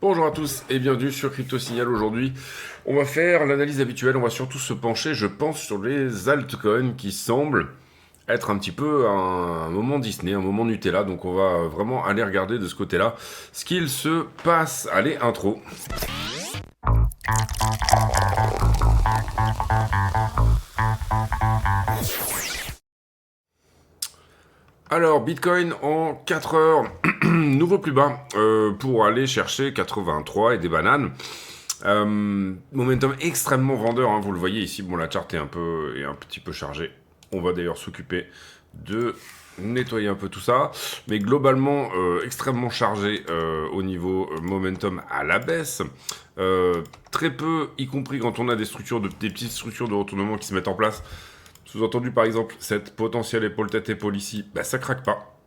Bonjour à tous et bienvenue sur Crypto Signal. Aujourd'hui, on va faire l'analyse habituelle. On va surtout se pencher, je pense, sur les altcoins qui semblent être un petit peu un moment Disney, un moment Nutella. Donc, on va vraiment aller regarder de ce côté-là ce qu'il se passe. Allez, intro. Alors, Bitcoin en 4 heures, nouveau plus bas pour aller chercher 83 et des bananes. Momentum extrêmement vendeur, hein, vous le voyez ici. Bon, la charte est un petit peu chargée. On va d'ailleurs s'occuper de nettoyer un peu tout ça. Mais globalement, extrêmement chargé au niveau momentum à la baisse. Très peu, y compris quand on a des petites structures de retournement qui se mettent en place. Sous-entendu, par exemple, cette potentielle épaule tête épaule ici, bah, ça craque pas.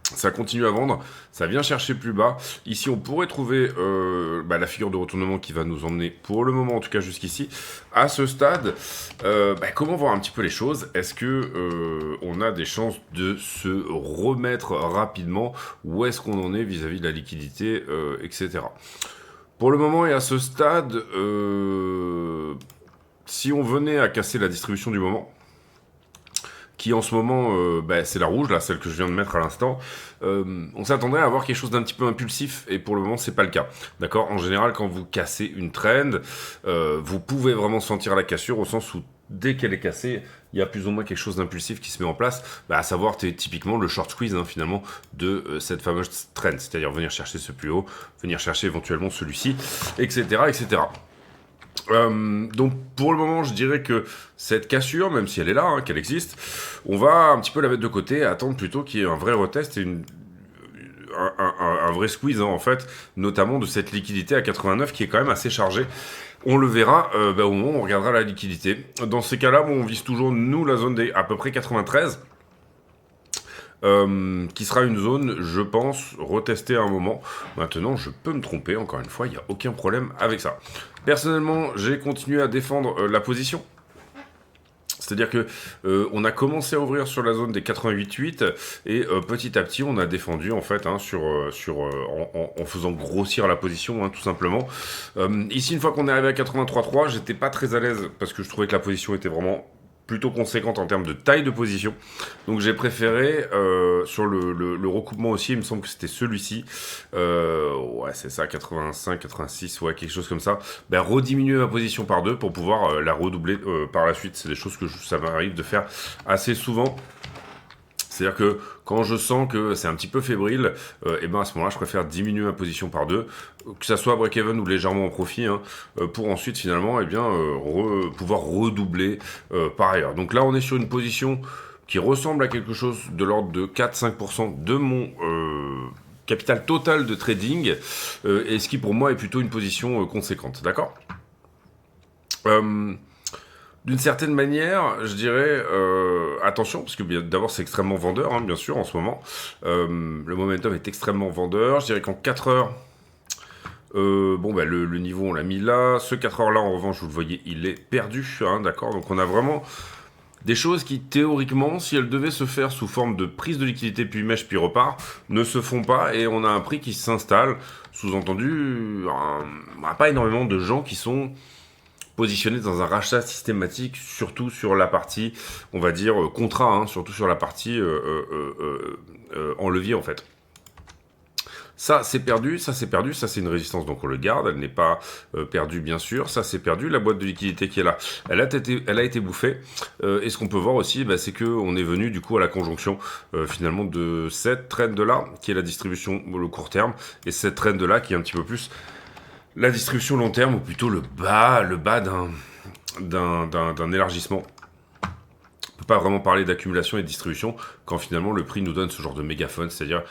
Ça continue à vendre, ça vient chercher plus bas. Ici, on pourrait trouver la figure de retournement qui va nous emmener, pour le moment en tout cas jusqu'ici, à ce stade. Comment voir un petit peu les choses? Est-ce que on a des chances de se remettre rapidement? Où est-ce qu'on en est vis-à-vis de la liquidité, etc. Pour le moment et à ce stade, si on venait à casser la distribution du moment, qui en ce moment, c'est la rouge, là, celle que je viens de mettre à l'instant, on s'attendrait à avoir quelque chose d'un petit peu impulsif, et pour le moment, c'est pas le cas. D'accord? En général, quand vous cassez une trend, vous pouvez vraiment sentir la cassure, au sens où dès qu'elle est cassée, il y a plus ou moins quelque chose d'impulsif qui se met en place, à savoir typiquement le short squeeze, finalement, de cette fameuse trend, c'est-à-dire venir chercher ce plus haut, venir chercher éventuellement celui-ci, etc., etc. Donc pour le moment, je dirais que cette cassure, même si elle est là, qu'elle existe, on va un petit peu la mettre de côté et attendre plutôt qu'il y ait un vrai retest et un vrai squeeze en fait, notamment de cette liquidité à 89 qui est quand même assez chargée. On le verra au moment où on regardera la liquidité. Dans ces cas-là, on vise toujours, nous, la zone des à peu près 93. Qui sera une zone, je pense, retestée à un moment. Maintenant, je peux me tromper, encore une fois, il n'y a aucun problème avec ça. Personnellement, j'ai continué à défendre la position. C'est-à-dire que on a commencé à ouvrir sur la zone des 88,8 et petit à petit on a défendu en fait en faisant grossir la position tout simplement. Ici une fois qu'on est arrivé à 83,3, j'étais pas très à l'aise parce que je trouvais que la position était vraiment plutôt conséquente en termes de taille de position. Donc j'ai préféré sur le recoupement aussi, il me semble que c'était celui-ci. Ouais, c'est ça, 85, 86, ouais, quelque chose comme ça. Rediminuer ma position par deux pour pouvoir la redoubler par la suite. C'est des choses que ça m'arrive de faire assez souvent. C'est-à-dire que quand je sens que c'est un petit peu fébrile, à ce moment-là, je préfère diminuer ma position par deux, que ça soit à break-even ou légèrement en profit, pour ensuite finalement, pouvoir redoubler par ailleurs. Donc là, on est sur une position qui ressemble à quelque chose de l'ordre de 4-5% de mon capital total de trading, et ce qui pour moi est plutôt une position conséquente, d'accord? D'une certaine manière, je dirais attention, parce que d'abord c'est extrêmement vendeur, bien sûr, en ce moment. Le momentum est extrêmement vendeur. Je dirais qu'en 4 heures, le niveau on l'a mis là. Ce 4 heures là, en revanche, vous le voyez, il est perdu, d'accord? Donc on a vraiment des choses qui, théoriquement, si elles devaient se faire sous forme de prise de liquidité puis mèche puis repart, ne se font pas et on a un prix qui s'installe. Sous-entendu, pas énormément de gens qui sont positionnés dans un rachat systématique, surtout sur la partie, on va dire, contrat, surtout sur la partie en levier en fait. Ça c'est perdu, ça c'est perdu, ça c'est une résistance donc on le garde, elle n'est pas perdue bien sûr, ça c'est perdu, la boîte de liquidité qui est là, elle a été bouffée, et ce qu'on peut voir aussi c'est que on est venu du coup à la conjonction finalement de cette trend là qui est la distribution le court terme et cette trend là qui est un petit peu plus la distribution long terme ou plutôt le bas d'un élargissement. On peut pas vraiment parler d'accumulation et de distribution quand finalement le prix nous donne ce genre de mégaphone, c'est-à-dire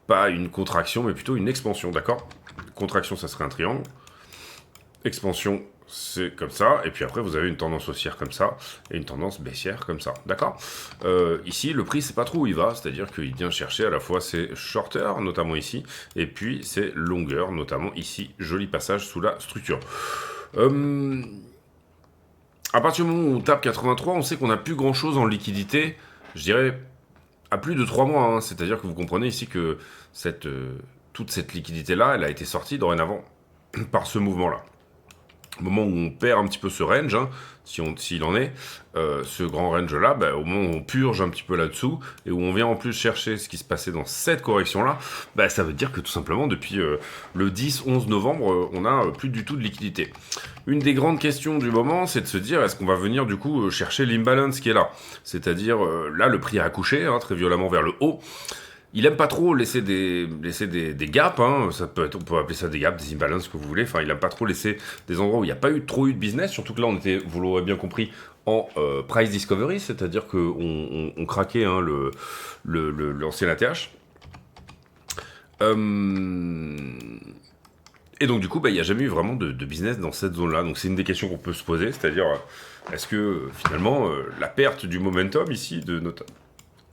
pas une contraction mais plutôt une expansion, d'accord? Contraction ça serait un triangle, expansion c'est comme ça, et puis après vous avez une tendance haussière comme ça, et une tendance baissière comme ça, d'accord? Ici, le prix, c'est pas trop où il va, c'est-à-dire qu'il vient chercher à la fois ses shorters, notamment ici, et puis ses longueurs, notamment ici, joli passage sous la structure. À partir du moment où on tape 83, on sait qu'on n'a plus grand-chose en liquidité, je dirais, à plus de 3 mois, c'est-à-dire que vous comprenez ici que cette toute cette liquidité-là, elle a été sortie dorénavant par ce mouvement-là. Au moment où on perd un petit peu ce range, hein, s'il en est, ce grand range-là, au moment où on purge un petit peu là-dessous, et où on vient en plus chercher ce qui se passait dans cette correction-là, ça veut dire que tout simplement, depuis le 10-11 novembre, on n'a plus du tout de liquidité. Une des grandes questions du moment, c'est de se dire, est-ce qu'on va venir du coup chercher l'imbalance qui est là? C'est-à-dire, là, le prix a accouché, hein, très violemment vers le haut. Il aime pas trop laisser des gaps, hein. Ça peut être, on peut appeler ça des gaps, des imbalances, ce que vous voulez. Enfin, il aime pas trop laisser des endroits où il n'y a pas trop eu de business. Surtout que là, on était, vous l'aurez bien compris, en price discovery, c'est-à-dire qu'on on craquait hein, l'ancien ATH. Et donc du coup, il n'y a jamais eu vraiment de business dans cette zone-là. Donc c'est une des questions qu'on peut se poser, c'est-à-dire, est-ce que finalement, la perte du momentum ici,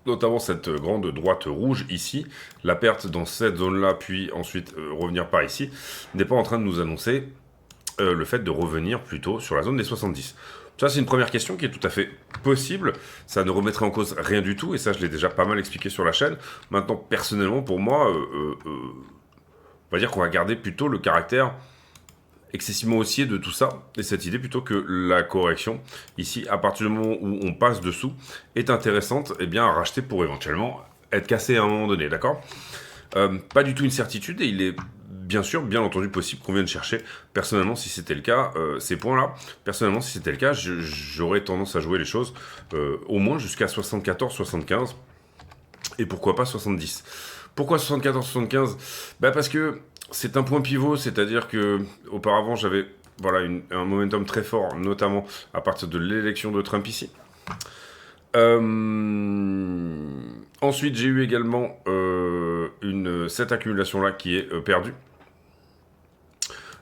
notamment cette grande droite rouge ici, la perte dans cette zone-là, puis ensuite revenir par ici, n'est pas en train de nous annoncer le fait de revenir plutôt sur la zone des 70. Ça, c'est une première question qui est tout à fait possible. Ça ne remettrait en cause rien du tout, et ça, je l'ai déjà pas mal expliqué sur la chaîne. Maintenant, personnellement, pour moi, on va dire qu'on va garder plutôt le caractère excessivement haussier de tout ça, et cette idée plutôt que la correction, ici, à partir du moment où on passe dessous, est intéressante à racheter pour éventuellement être cassé à un moment donné, d'accord? Pas du tout une certitude, et il est bien sûr, bien entendu, possible qu'on vienne chercher, personnellement, si c'était le cas, ces points-là, personnellement, si c'était le cas, j'aurais tendance à jouer les choses au moins jusqu'à 74-75, et pourquoi pas 70. Pourquoi 74-75? Parce que c'est un point pivot, c'est-à-dire que auparavant j'avais un momentum très fort, notamment à partir de l'élection de Trump ici. Ensuite, j'ai eu également cette accumulation-là qui est perdue.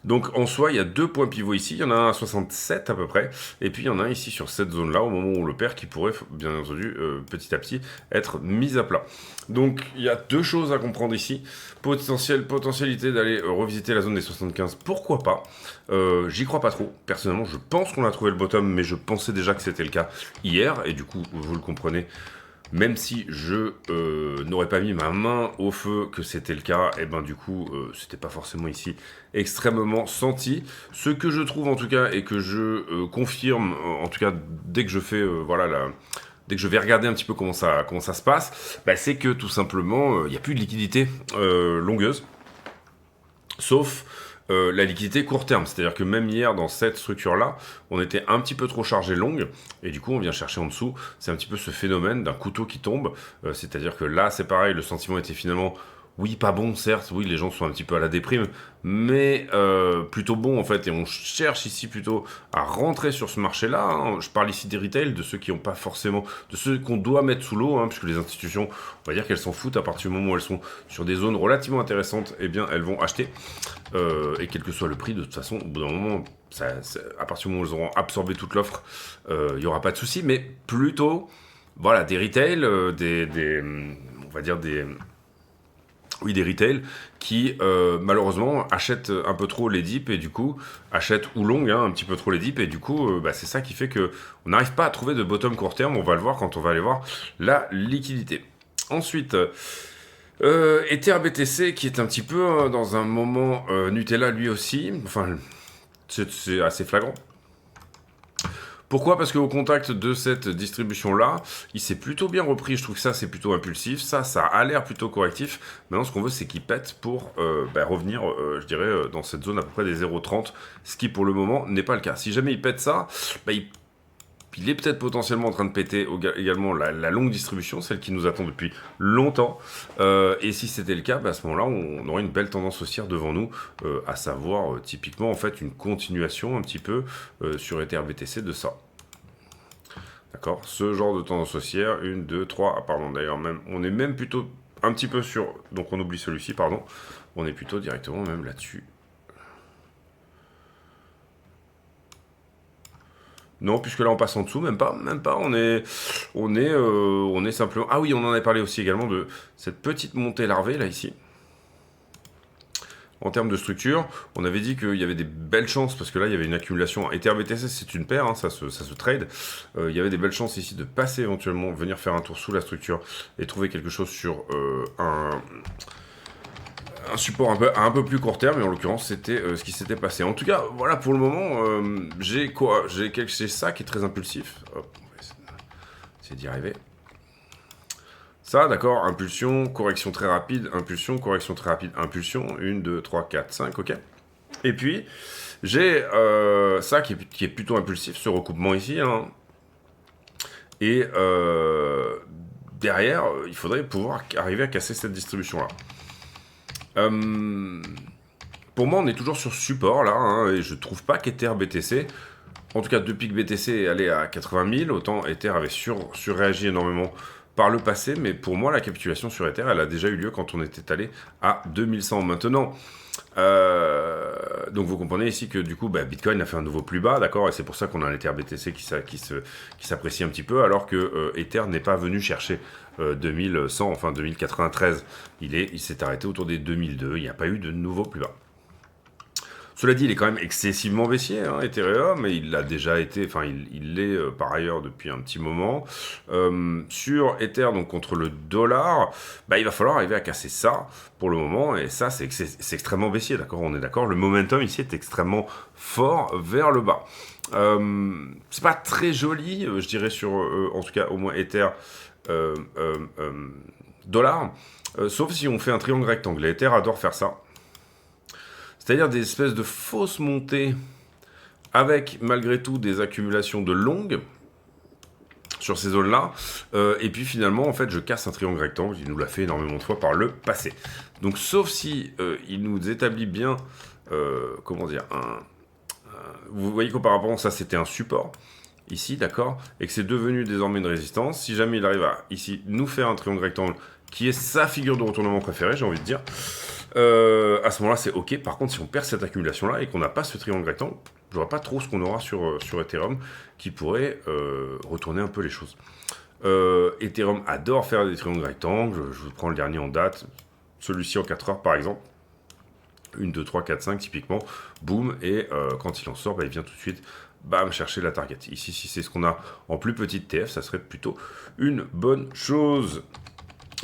Donc en soi, il y a deux points pivots ici. Il y en a un à 67 à peu près. Et puis il y en a un ici sur cette zone-là, au moment où on le perd, qui pourrait, bien entendu, petit à petit, être mis à plat. Donc il y a deux choses à comprendre ici. Potentialité d'aller revisiter la zone des 75, pourquoi pas. J'y crois pas trop. Personnellement, je pense qu'on a trouvé le bottom, mais je pensais déjà que c'était le cas hier. Et du coup, vous le comprenez. Même si je n'aurais pas mis ma main au feu que c'était le cas, et du coup, c'était pas forcément ici extrêmement senti. Ce que je trouve en tout cas, et que je confirme, en tout cas, dès que je fais, dès que je vais regarder un petit peu comment ça se passe, c'est que tout simplement, il n'y a plus de liquidité longueuse, sauf la liquidité court terme, c'est-à-dire que même hier dans cette structure-là, on était un petit peu trop chargé longue, et du coup on vient chercher en dessous, c'est un petit peu ce phénomène d'un couteau qui tombe, c'est-à-dire que là c'est pareil, le sentiment était finalement, oui pas bon certes, oui les gens sont un petit peu à la déprime, mais plutôt bon en fait, et on cherche ici plutôt à rentrer sur ce marché-là, hein. Je parle ici des retail, de ceux qui n'ont pas forcément, de ceux qu'on doit mettre sous l'eau, hein, puisque les institutions, on va dire qu'elles s'en foutent, à partir du moment où elles sont sur des zones relativement intéressantes, elles vont acheter. Et quel que soit le prix, de toute façon, au bout d'un moment, à partir du moment où ils auront absorbé toute l'offre, il n'y aura pas de souci, mais plutôt, des retail, on va dire des retail qui, malheureusement, achètent un peu trop les dips, et du coup, achètent ou long, un petit peu trop les dips, et du coup, c'est ça qui fait que on n'arrive pas à trouver de bottom court terme, on va le voir quand on va aller voir la liquidité. Ensuite, Ether BTC qui est un petit peu dans un moment Nutella lui aussi, enfin c'est assez flagrant. Pourquoi? Parce qu'au contact de cette distribution-là, il s'est plutôt bien repris. Je trouve que ça, c'est plutôt impulsif. Ça a l'air plutôt correctif. Maintenant, ce qu'on veut, c'est qu'il pète pour revenir, je dirais, dans cette zone à peu près des 0,30, ce qui, pour le moment, n'est pas le cas. Si jamais il pète ça, il est peut-être potentiellement en train de péter également la longue distribution, celle qui nous attend depuis longtemps. Et si c'était le cas, à ce moment-là, on aurait une belle tendance haussière devant nous, à savoir typiquement en fait une continuation un petit peu sur Ether BTC de ça. D'accord? Ce genre de tendance haussière, 1, 2, 3, pardon, d'ailleurs, même, on est même plutôt un petit peu sur, donc on oublie celui-ci, pardon, on est plutôt directement même là-dessus. Non, puisque là on passe en dessous, même pas, on est simplement... Ah oui, on en avait parlé aussi également de cette petite montée larvée, là, ici. En termes de structure, on avait dit qu'il y avait des belles chances, parce que là il y avait une accumulation. Ether BTC c'est une paire, hein, ça se trade. Il y avait des belles chances ici de passer éventuellement, venir faire un tour sous la structure et trouver quelque chose sur un support un peu plus court terme, et en l'occurrence, c'était ce qui s'était passé. En tout cas, voilà, pour le moment, j'ai quoi? J'ai ça qui est très impulsif. Hop, on va essayer d'y arriver. Ça, d'accord, impulsion, correction très rapide, impulsion, correction très rapide, impulsion, 1, 2, 3, 4, 5, ok. Et puis, j'ai ça qui est plutôt impulsif, ce recoupement ici, hein. Et derrière, il faudrait pouvoir arriver à casser cette distribution-là. Pour moi, on est toujours sur support, là, hein, et je trouve pas qu'Ether BTC, en tout cas depuis que BTC est allé à 80 000, autant Ether avait surréagi énormément par le passé, mais pour moi, la capitulation sur Ether, elle a déjà eu lieu quand on était allé à 2100. Maintenant, donc vous comprenez ici que du coup Bitcoin a fait un nouveau plus bas, d'accord, et c'est pour ça qu'on a un Ether BTC qui s'apprécie un petit peu, alors que Ether n'est pas venu chercher 2100, enfin 2093, il s'est arrêté autour des 2002, il n'y a pas eu de nouveau plus bas. Cela dit, il est quand même excessivement baissier, hein, Ethereum, et il l'a déjà été, enfin il l'est par ailleurs depuis un petit moment. Sur Ether, donc contre le dollar, il va falloir arriver à casser ça pour le moment, et ça c'est extrêmement baissier, d'accord, on est d'accord. Le momentum ici est extrêmement fort vers le bas. C'est pas très joli, je dirais, sur en tout cas au moins Ether dollar, sauf si on fait un triangle rectangle. Ether adore faire ça. C'est-à-dire des espèces de fausses montées avec malgré tout des accumulations de longues sur ces zones-là. Et puis finalement, en fait, je casse un triangle rectangle. Il nous l'a fait énormément de fois par le passé. Donc sauf si il nous établit bien, comment dire, vous voyez qu'auparavant, ça c'était un support. Ici, d'accord, et que c'est devenu désormais une résistance. Si jamais il arrive à, ici, nous faire un triangle rectangle qui est sa figure de retournement préférée, j'ai envie de dire, à ce moment-là, c'est ok. Par contre, si on perd cette accumulation-là et qu'on n'a pas ce triangle rectangle, je vois pas trop ce qu'on aura sur Ethereum qui pourrait retourner un peu les choses. Ethereum adore faire des triangles rectangles. Je vous prends le dernier en date, celui-ci en 4 heures par exemple. 1, 2, 3, 4, 5 typiquement. Boum. Et quand il en sort, il vient tout de suite chercher la target. Ici, si c'est ce qu'on a en plus petite TF, ça serait plutôt une bonne chose.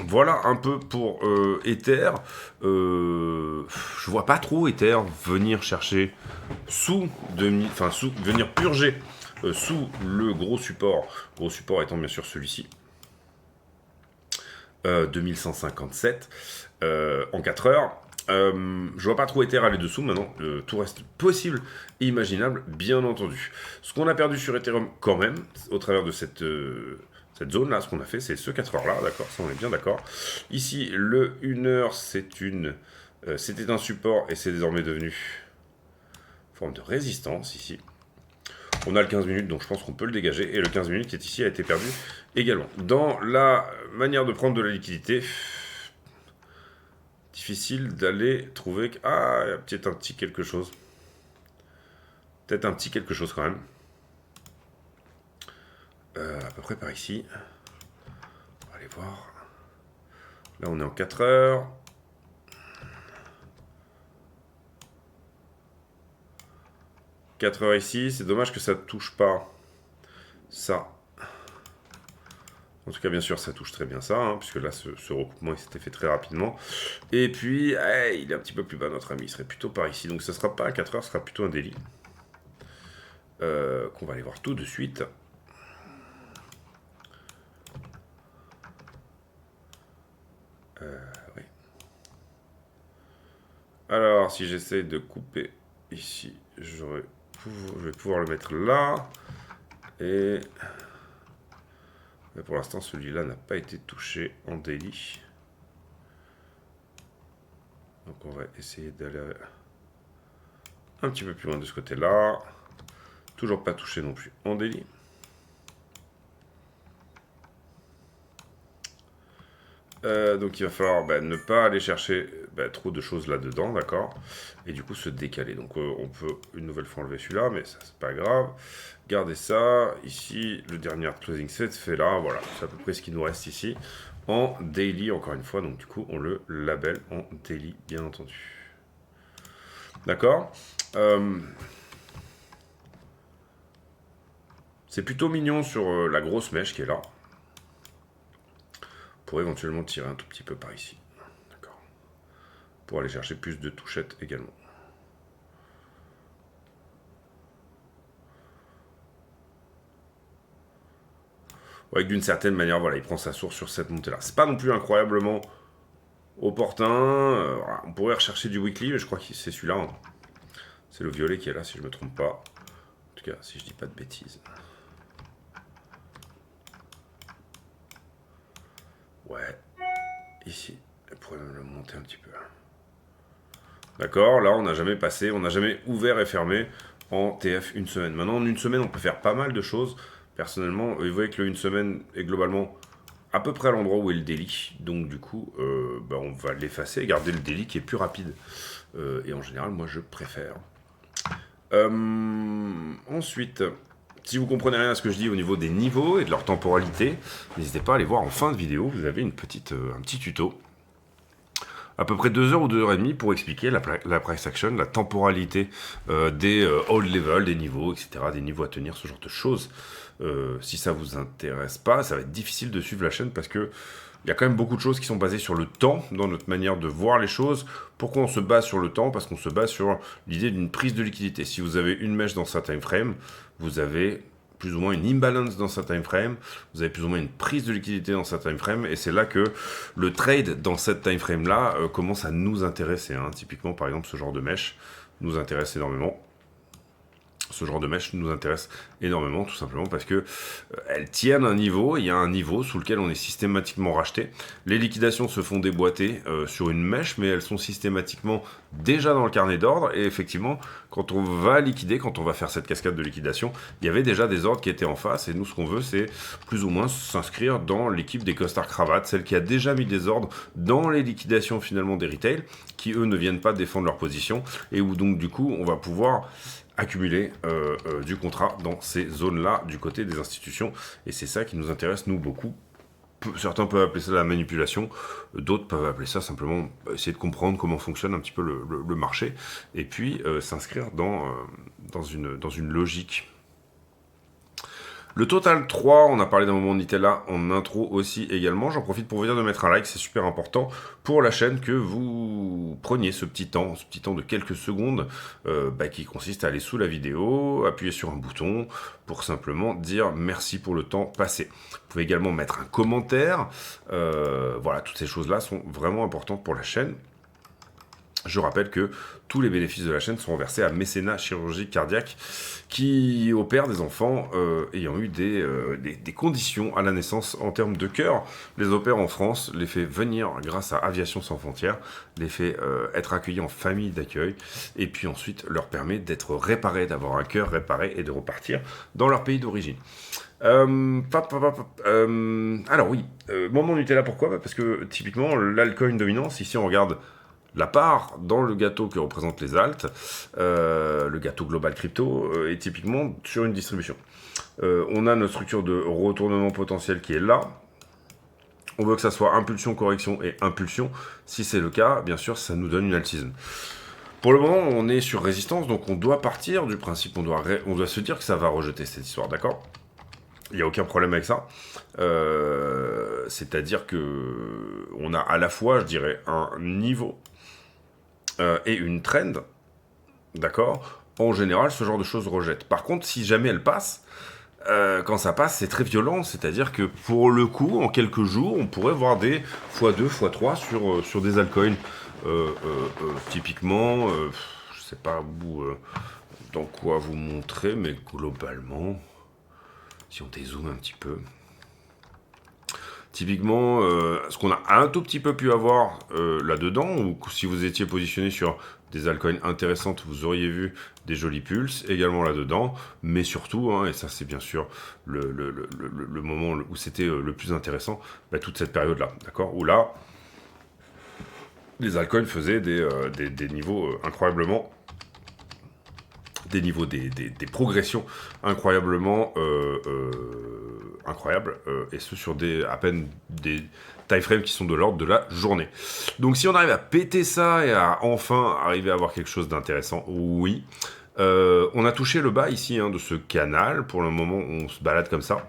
Voilà un peu pour Ether. Je vois pas trop Ether venir chercher venir purger sous le gros support. Gros support étant bien sûr celui-ci. 2157 en 4 heures. Je vois pas trop Ether aller dessous. Maintenant, tout reste possible et imaginable, bien entendu. Ce qu'on a perdu sur Ethereum quand même, au travers de cette zone-là, ce qu'on a fait, c'est ce 4 heures-là, d'accord, ça on est bien d'accord. Ici, le 1 heure, c'était un support et c'est désormais devenu une forme de résistance, ici. On a le 15 minutes, donc je pense qu'on peut le dégager, et le 15 minutes qui est ici a été perdu également. Dans la manière de prendre de la liquidité, difficile d'aller trouver... Ah, il y a peut-être un petit quelque chose. Peut-être un petit quelque chose quand même. À peu près par ici. On va aller voir. Là, on est en 4 heures. « 4 heures ici. C'est dommage que ça ne touche pas ça. En tout cas, bien sûr, ça touche très bien ça, hein, puisque là, ce recoupement, il s'était fait très rapidement. Et puis, il est un petit peu plus bas, notre ami. Il serait plutôt par ici. Donc, ça ne sera pas un 4 heures, ce sera plutôt un daily. Qu'on va aller voir tout de suite. Oui. Alors, si j'essaie de couper ici, je vais pouvoir le mettre là. Et mais pour l'instant, celui-là n'a pas été touché en daily. Donc, on va essayer d'aller un petit peu plus loin de ce côté-là. Toujours pas touché non plus en daily. Donc il va falloir ne pas aller chercher trop de choses là-dedans, d'accord. Et du coup se décaler. Donc on peut une nouvelle fois enlever celui-là, mais ça c'est pas grave. Gardez ça. Ici, le dernier closing set fait là. Voilà, c'est à peu près ce qui nous reste ici. En daily, encore une fois. Donc du coup, on le labelle en daily, bien entendu. D'accord. C'est plutôt mignon sur la grosse mèche qui est là. Pour éventuellement tirer un tout petit peu par ici. D'accord. pour aller chercher plus de touchettes également. Ouais, d'une certaine manière, voilà, il prend sa source sur cette montée-là. C'est pas non plus incroyablement opportun. Voilà, on pourrait rechercher du weekly, mais je crois que c'est celui-là. Hein. C'est le violet qui est là, si je me trompe pas. En tout cas, si je dis pas de bêtises. Ouais. Ici. Elle pourrait même le monter un petit peu. D'accord, là, on n'a jamais passé, on n'a jamais ouvert et fermé en TF une semaine. Maintenant, en une semaine, on peut faire pas mal de choses. Personnellement, vous voyez que le une semaine est globalement à peu près à l'endroit où est le daily. Donc, du coup, on va l'effacer et garder le daily qui est plus rapide. Et en général, moi, je préfère. Ensuite, si vous comprenez rien à ce que je dis au niveau des niveaux et de leur temporalité, n'hésitez pas à aller voir en fin de vidéo. Vous avez un petit tuto. À peu près 2 heures ou 2 heures et demie pour expliquer la price action, la temporalité des old level, des niveaux, etc., des niveaux à tenir, ce genre de choses. Si ça vous intéresse pas, ça va être difficile de suivre la chaîne parce que il y a quand même beaucoup de choses qui sont basées sur le temps dans notre manière de voir les choses. Pourquoi on se base sur le temps? Parce qu'on se base sur l'idée d'une prise de liquidité. Si vous avez une mèche dans sa time frame, vous avez plus ou moins une imbalance dans sa time frame, vous avez plus ou moins une prise de liquidité dans sa time frame, et c'est là que le trade dans cette time frame là commence à nous intéresser. Hein. Typiquement, par exemple, ce genre de mèche nous intéresse énormément. Ce genre de mèche nous intéresse énormément, tout simplement parce que elles tiennent un niveau, il y a un niveau sous lequel on est systématiquement racheté. Les liquidations se font déboîter sur une mèche, mais elles sont systématiquement déjà dans le carnet d'ordre. Et effectivement, quand on va liquider, quand on va faire cette cascade de liquidation, il y avait déjà des ordres qui étaient en face. Et nous, ce qu'on veut, c'est plus ou moins s'inscrire dans l'équipe des costards cravates, celle qui a déjà mis des ordres dans les liquidations finalement des retail, qui eux ne viennent pas défendre leur position, et où donc du coup, on va pouvoir accumuler du contrat dans ces zones-là du côté des institutions. Et c'est ça qui nous intéresse, nous, beaucoup. Certains peuvent appeler ça la manipulation, d'autres peuvent appeler ça simplement essayer de comprendre comment fonctionne un petit peu le marché, et puis s'inscrire dans une logique. Le total 3, on a parlé d'un moment Nutella en intro aussi également. J'en profite pour vous dire de mettre un like, c'est super important pour la chaîne que vous preniez ce petit temps de quelques secondes qui consiste à aller sous la vidéo, appuyer sur un bouton pour simplement dire merci pour le temps passé. Vous pouvez également mettre un commentaire. Voilà, toutes ces choses-là sont vraiment importantes pour la chaîne. Je rappelle que tous les bénéfices de la chaîne sont versés à Mécénat Chirurgie Cardiaque qui opère des enfants ayant eu des conditions à la naissance en termes de cœur. Les opère en France, les fait venir grâce à Aviation Sans Frontières, les fait être accueillis en famille d'accueil et puis ensuite leur permet d'être réparés, d'avoir un cœur réparé et de repartir dans leur pays d'origine. Alors oui, moment Nutella, pourquoi? Parce que typiquement l'altcoin dominance, ici on regarde la part dans le gâteau que représentent les alts, le gâteau global crypto, est typiquement sur une distribution. On a notre structure de retournement potentiel qui est là. On veut que ça soit impulsion, correction et impulsion. Si c'est le cas, bien sûr, ça nous donne une alt-season. Pour le moment, on est sur résistance, donc on doit partir du principe, on doit se dire que ça va rejeter cette histoire, d'accord? Il n'y a aucun problème avec ça. C'est-à-dire que on a à la fois, je dirais, un niveau et une trend, d'accord? En général, ce genre de choses rejette. Par contre, si jamais elle passe, quand ça passe, c'est très violent. C'est-à-dire que pour le coup, en quelques jours, on pourrait voir des x2, x3 sur des altcoins. Typiquement, je sais pas dans quoi vous montrer, mais globalement, si on dézoome un petit peu. Typiquement, ce qu'on a un tout petit peu pu avoir là-dedans, ou si vous étiez positionné sur des altcoins intéressantes, vous auriez vu des jolis pulses également là-dedans, mais surtout, hein, et ça c'est bien sûr le moment où c'était le plus intéressant, toute cette période-là, d'accord, où là, les altcoins faisaient des niveaux incroyablement... des niveaux, des progressions incroyablement incroyables, et ce sur à peine des time frames qui sont de l'ordre de la journée. Donc si on arrive à péter ça et à enfin arriver à avoir quelque chose d'intéressant, oui. On a touché le bas ici de ce canal, pour le moment on se balade comme ça.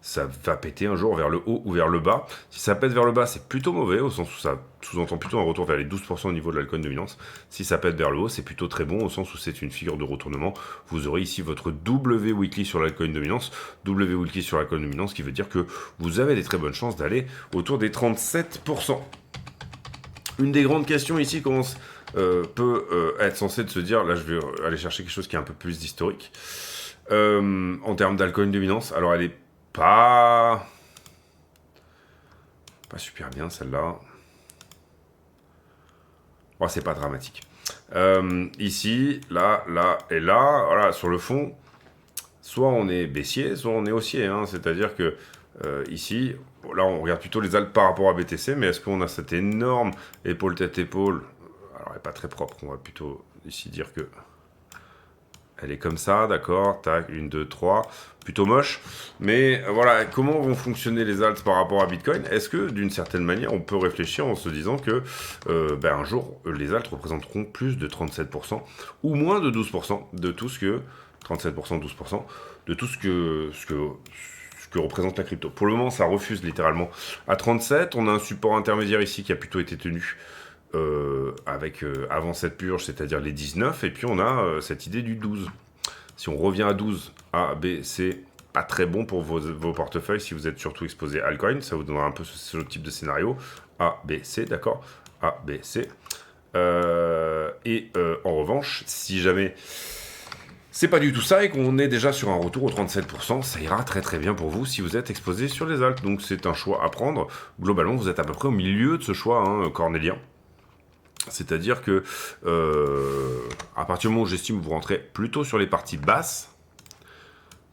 ça va péter un jour vers le haut ou vers le bas. Si ça pète vers le bas, c'est plutôt mauvais, au sens où ça sous-entend plutôt un retour vers les 12% au niveau de l'alcool dominance. Si ça pète vers le haut, c'est plutôt très bon, au sens où c'est une figure de retournement. Vous aurez ici votre W weekly sur l'alcool dominance, W weekly sur l'alcool dominance, qui veut dire que vous avez des très bonnes chances d'aller autour des 37%. Une des grandes questions ici peut être censée de se dire, là je vais aller chercher quelque chose qui est un peu plus d'historique, en termes d'alcool dominance. Alors elle est pas super bien celle-là. Bon, c'est pas dramatique. Ici, là, et là, voilà, sur le fond, soit on est baissier, soit on est haussier. Hein. C'est-à-dire que ici, là, on regarde plutôt les altes par rapport à BTC, mais est-ce qu'on a cette énorme épaule tête épaule? Alors, elle n'est pas très propre. On va plutôt ici dire que elle est comme ça, d'accord, tac, 1, 2, 3, plutôt moche. Mais voilà, comment vont fonctionner les alts par rapport à Bitcoin? Est-ce que, d'une certaine manière, on peut réfléchir en se disant que, un jour, les alts représenteront plus de 37%, ou moins de 12% de tout ce que... 37%, 12%, de tout ce que représente la crypto. Pour le moment, ça refuse littéralement à 37. On a un support intermédiaire ici qui a plutôt été tenu avant cette purge, c'est-à-dire les 19, et puis on a cette idée du 12. Si on revient à 12, A, B, C, pas très bon pour vos portefeuilles si vous êtes surtout exposé à altcoin, ça vous donnera un peu ce type de scénario. A, B, C, d'accord, A, B, C. En revanche, si jamais c'est pas du tout ça et qu'on est déjà sur un retour aux 37%, ça ira très très bien pour vous si vous êtes exposé sur les alts. Donc c'est un choix à prendre. Globalement, vous êtes à peu près au milieu de ce choix cornélien. C'est-à-dire que à partir du moment où j'estime que vous rentrez plutôt sur les parties basses,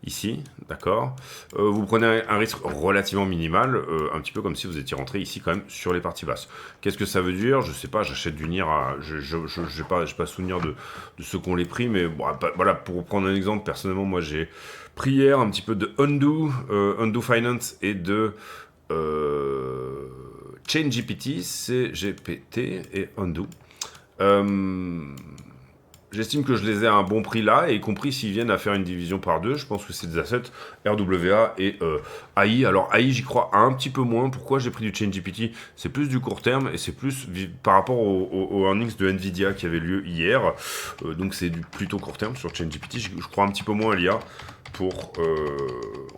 ici, d'accord, vous prenez un risque relativement minimal, un petit peu comme si vous étiez rentré ici quand même sur les parties basses. Qu'est-ce que ça veut dire? Je sais pas, j'achète du NIR à... Je n'ai pas souvenir de ceux qu'on les pris, mais bon, voilà, pour prendre un exemple, personnellement, moi j'ai pris hier un petit peu de Undo Finance et de... ChainGPT, CGPT et Undo. J'estime que je les ai à un bon prix là, et y compris s'ils viennent à faire une division par deux, je pense que c'est des assets RWA et AI. Alors AI, j'y crois un petit peu moins. Pourquoi j'ai pris du ChainGPT? C'est plus du court terme, et c'est plus par rapport aux earnings de Nvidia qui avait lieu hier. Donc c'est du plutôt court terme sur ChainGPT. Je crois un petit peu moins à l'IA pour,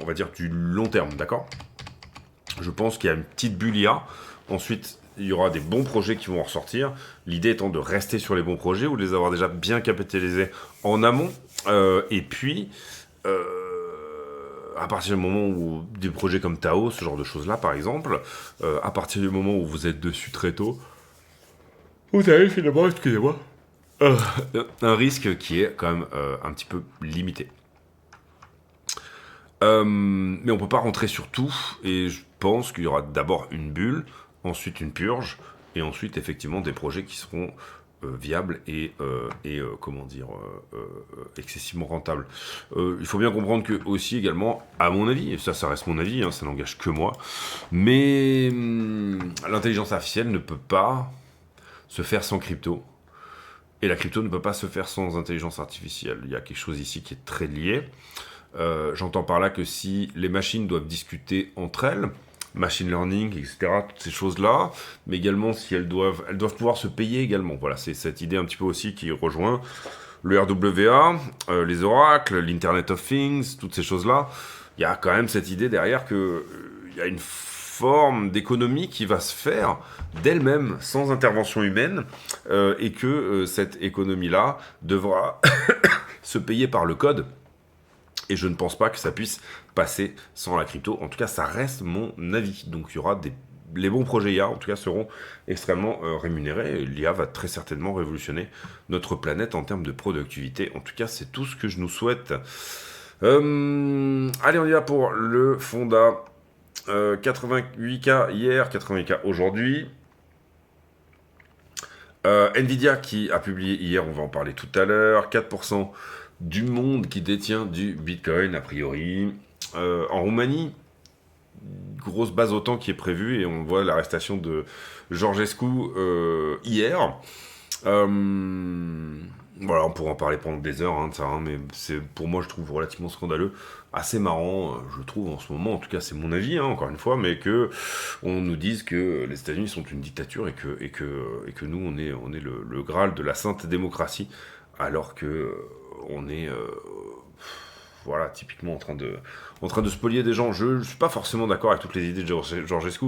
on va dire, du long terme, d'accord? Je pense qu'il y a une petite bulle IA. Ensuite, il y aura des bons projets qui vont en ressortir. L'idée étant de rester sur les bons projets ou de les avoir déjà bien capitalisés en amont. Et puis, à partir du moment où des projets comme Tao, ce genre de choses-là, par exemple, à partir du moment où vous êtes dessus très tôt, vous avez finalement, excusez-moi, un risque qui est quand même un petit peu limité. Mais on peut pas rentrer sur tout, et je pense qu'il y aura d'abord une bulle, ensuite une purge, et ensuite effectivement des projets qui seront viables et excessivement rentables. Il faut bien comprendre que aussi également, à mon avis, et ça reste mon avis, hein, ça n'engage que moi, mais l'intelligence artificielle ne peut pas se faire sans crypto. Et la crypto ne peut pas se faire sans intelligence artificielle. Il y a quelque chose ici qui est très lié. J'entends par là que si les machines doivent discuter entre elles, machine learning, etc., toutes ces choses-là, mais également si elles doivent pouvoir se payer également. Voilà, c'est cette idée un petit peu aussi qui rejoint le RWA, les oracles, l'Internet of Things, toutes ces choses-là. Il y a quand même cette idée derrière que il y a une forme d'économie qui va se faire d'elle-même sans intervention humaine, et que cette économie-là devra se payer par le code. Et je ne pense pas que ça puisse passer sans la crypto. En tout cas, ça reste mon avis. Donc, il y aura les bons projets IA, en tout cas, seront extrêmement rémunérés. L'IA va très certainement révolutionner notre planète en termes de productivité. En tout cas, c'est tout ce que je nous souhaite. Allez, on y va pour le Fonda. 88K hier, 80K aujourd'hui. Nvidia qui a publié hier, on va en parler tout à l'heure. 4% du monde qui détient du Bitcoin, a priori. En Roumanie, grosse base OTAN qui est prévue, et on voit l'arrestation de Georgescu hier. Voilà, on pourra en parler pendant des heures de ça, mais c'est pour moi je trouve relativement scandaleux, assez marrant, je trouve en ce moment, en tout cas c'est mon avis, encore une fois, mais que on nous dise que les États-Unis sont une dictature et que nous on est le Graal de la sainte démocratie, alors que on est voilà, typiquement en train de spolier des gens. Je suis pas forcément d'accord avec toutes les idées de Georgescu,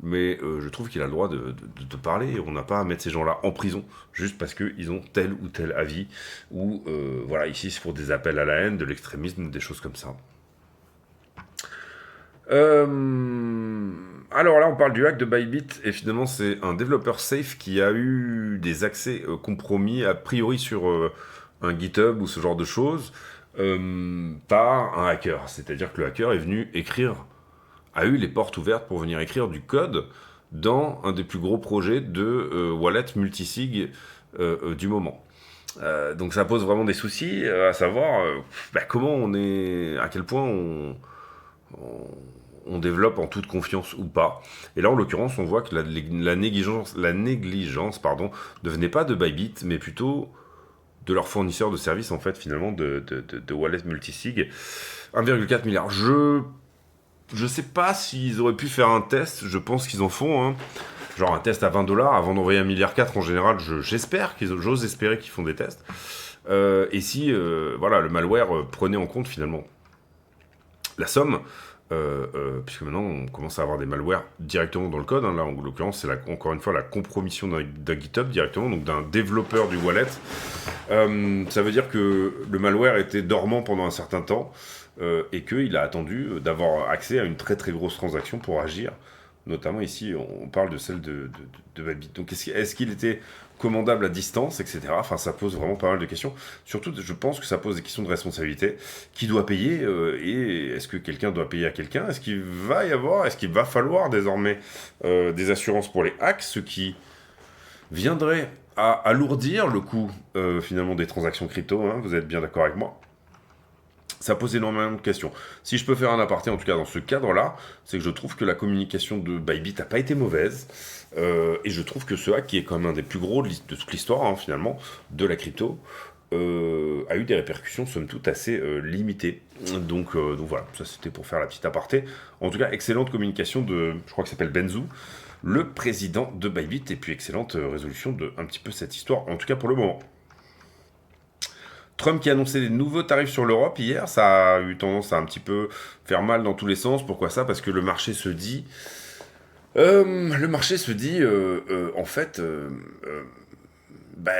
mais je trouve qu'il a le droit de parler. On n'a pas à mettre ces gens-là en prison juste parce qu'ils ont tel ou tel avis. Ou voilà, ici c'est pour des appels à la haine, de l'extrémisme, des choses comme ça. Alors là, on parle du hack de Bybit, et finalement, c'est un développeur safe qui a eu des accès compromis, a priori sur un GitHub ou ce genre de choses, par un hacker. C'est-à-dire que le hacker est venu écrire, a eu les portes ouvertes pour venir écrire du code dans un des plus gros projets de wallet multisig du moment. Donc ça pose vraiment des soucis, à savoir comment on est, à quel point on, on développe en toute confiance ou pas. Et là, en l'occurrence, on voit que la négligence ne venait pas de Bybit, mais plutôt de leur fournisseur de services, en fait, finalement, de wallet multisig. 1,4 milliard. Je sais pas s'ils auraient pu faire un test, je pense qu'ils en font, genre un test à 20$ avant d'envoyer 1,4 milliard en général, j'ose espérer qu'ils font des tests. Et si, voilà, le malware prenait en compte finalement la somme, puisque maintenant on commence à avoir des malwares directement dans le code, là en l'occurrence c'est encore une fois la compromission d'un GitHub directement, donc d'un développeur du wallet. Ça veut dire que le malware était dormant pendant un certain temps, et qu'il a attendu d'avoir accès à une très très grosse transaction pour agir. Notamment ici, on parle de celle de Bybit. Donc est-ce qu'il était commandable à distance, etc. Enfin, ça pose vraiment pas mal de questions. Surtout, je pense que ça pose des questions de responsabilité. Qui doit payer et est-ce que quelqu'un doit payer à quelqu'un? Est-ce qu'il va falloir désormais des assurances pour les hacks, ce qui viendrait à alourdir le coût finalement des transactions crypto, vous êtes bien d'accord avec moi? Ça pose énormément de questions. Si je peux faire un aparté, en tout cas dans ce cadre-là, c'est que je trouve que la communication de Bybit n'a pas été mauvaise. Et je trouve que ce hack, qui est quand même un des plus gros de toute l'histoire, finalement, de la crypto, a eu des répercussions, somme toute, assez limitées. Donc voilà, ça c'était pour faire la petite aparté. En tout cas, excellente communication je crois qu'il s'appelle Benzu, le président de Bybit, et puis excellente résolution de un petit peu cette histoire, en tout cas pour le moment. Trump qui a annoncé des nouveaux tarifs sur l'Europe hier, ça a eu tendance à un petit peu faire mal dans tous les sens. Pourquoi ça? Parce que le marché se dit... en fait,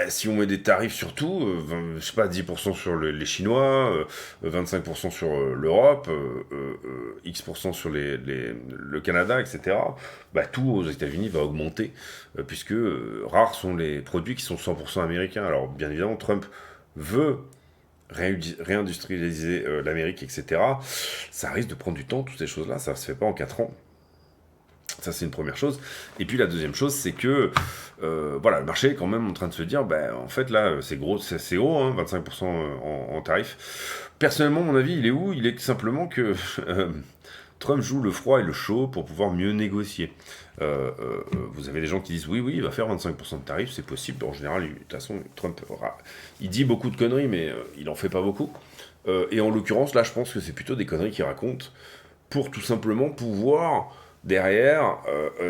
si on met des tarifs sur tout, je sais pas, 10% sur les Chinois, 25% sur l'Europe, X% sur le Canada, etc., tout aux États-Unis va augmenter, puisque rares sont les produits qui sont 100% américains. Alors, bien évidemment, Trump veut réindustrialiser l'Amérique, etc. Ça risque de prendre du temps, toutes ces choses-là, ça se fait pas en 4 ans. Ça, c'est une première chose. Et puis la deuxième chose, c'est que le marché est quand même en train de se dire, en fait, là, c'est gros, 25% en tarif. Personnellement, mon avis, il est où? Il est simplement que Trump joue le froid et le chaud pour pouvoir mieux négocier. Vous avez des gens qui disent oui, il va faire 25% de tarif, c'est possible. En général, de toute façon, Trump, il dit beaucoup de conneries, mais il en fait pas beaucoup. Et en l'occurrence, là, je pense que c'est plutôt des conneries qu'il raconte pour tout simplement pouvoir, derrière,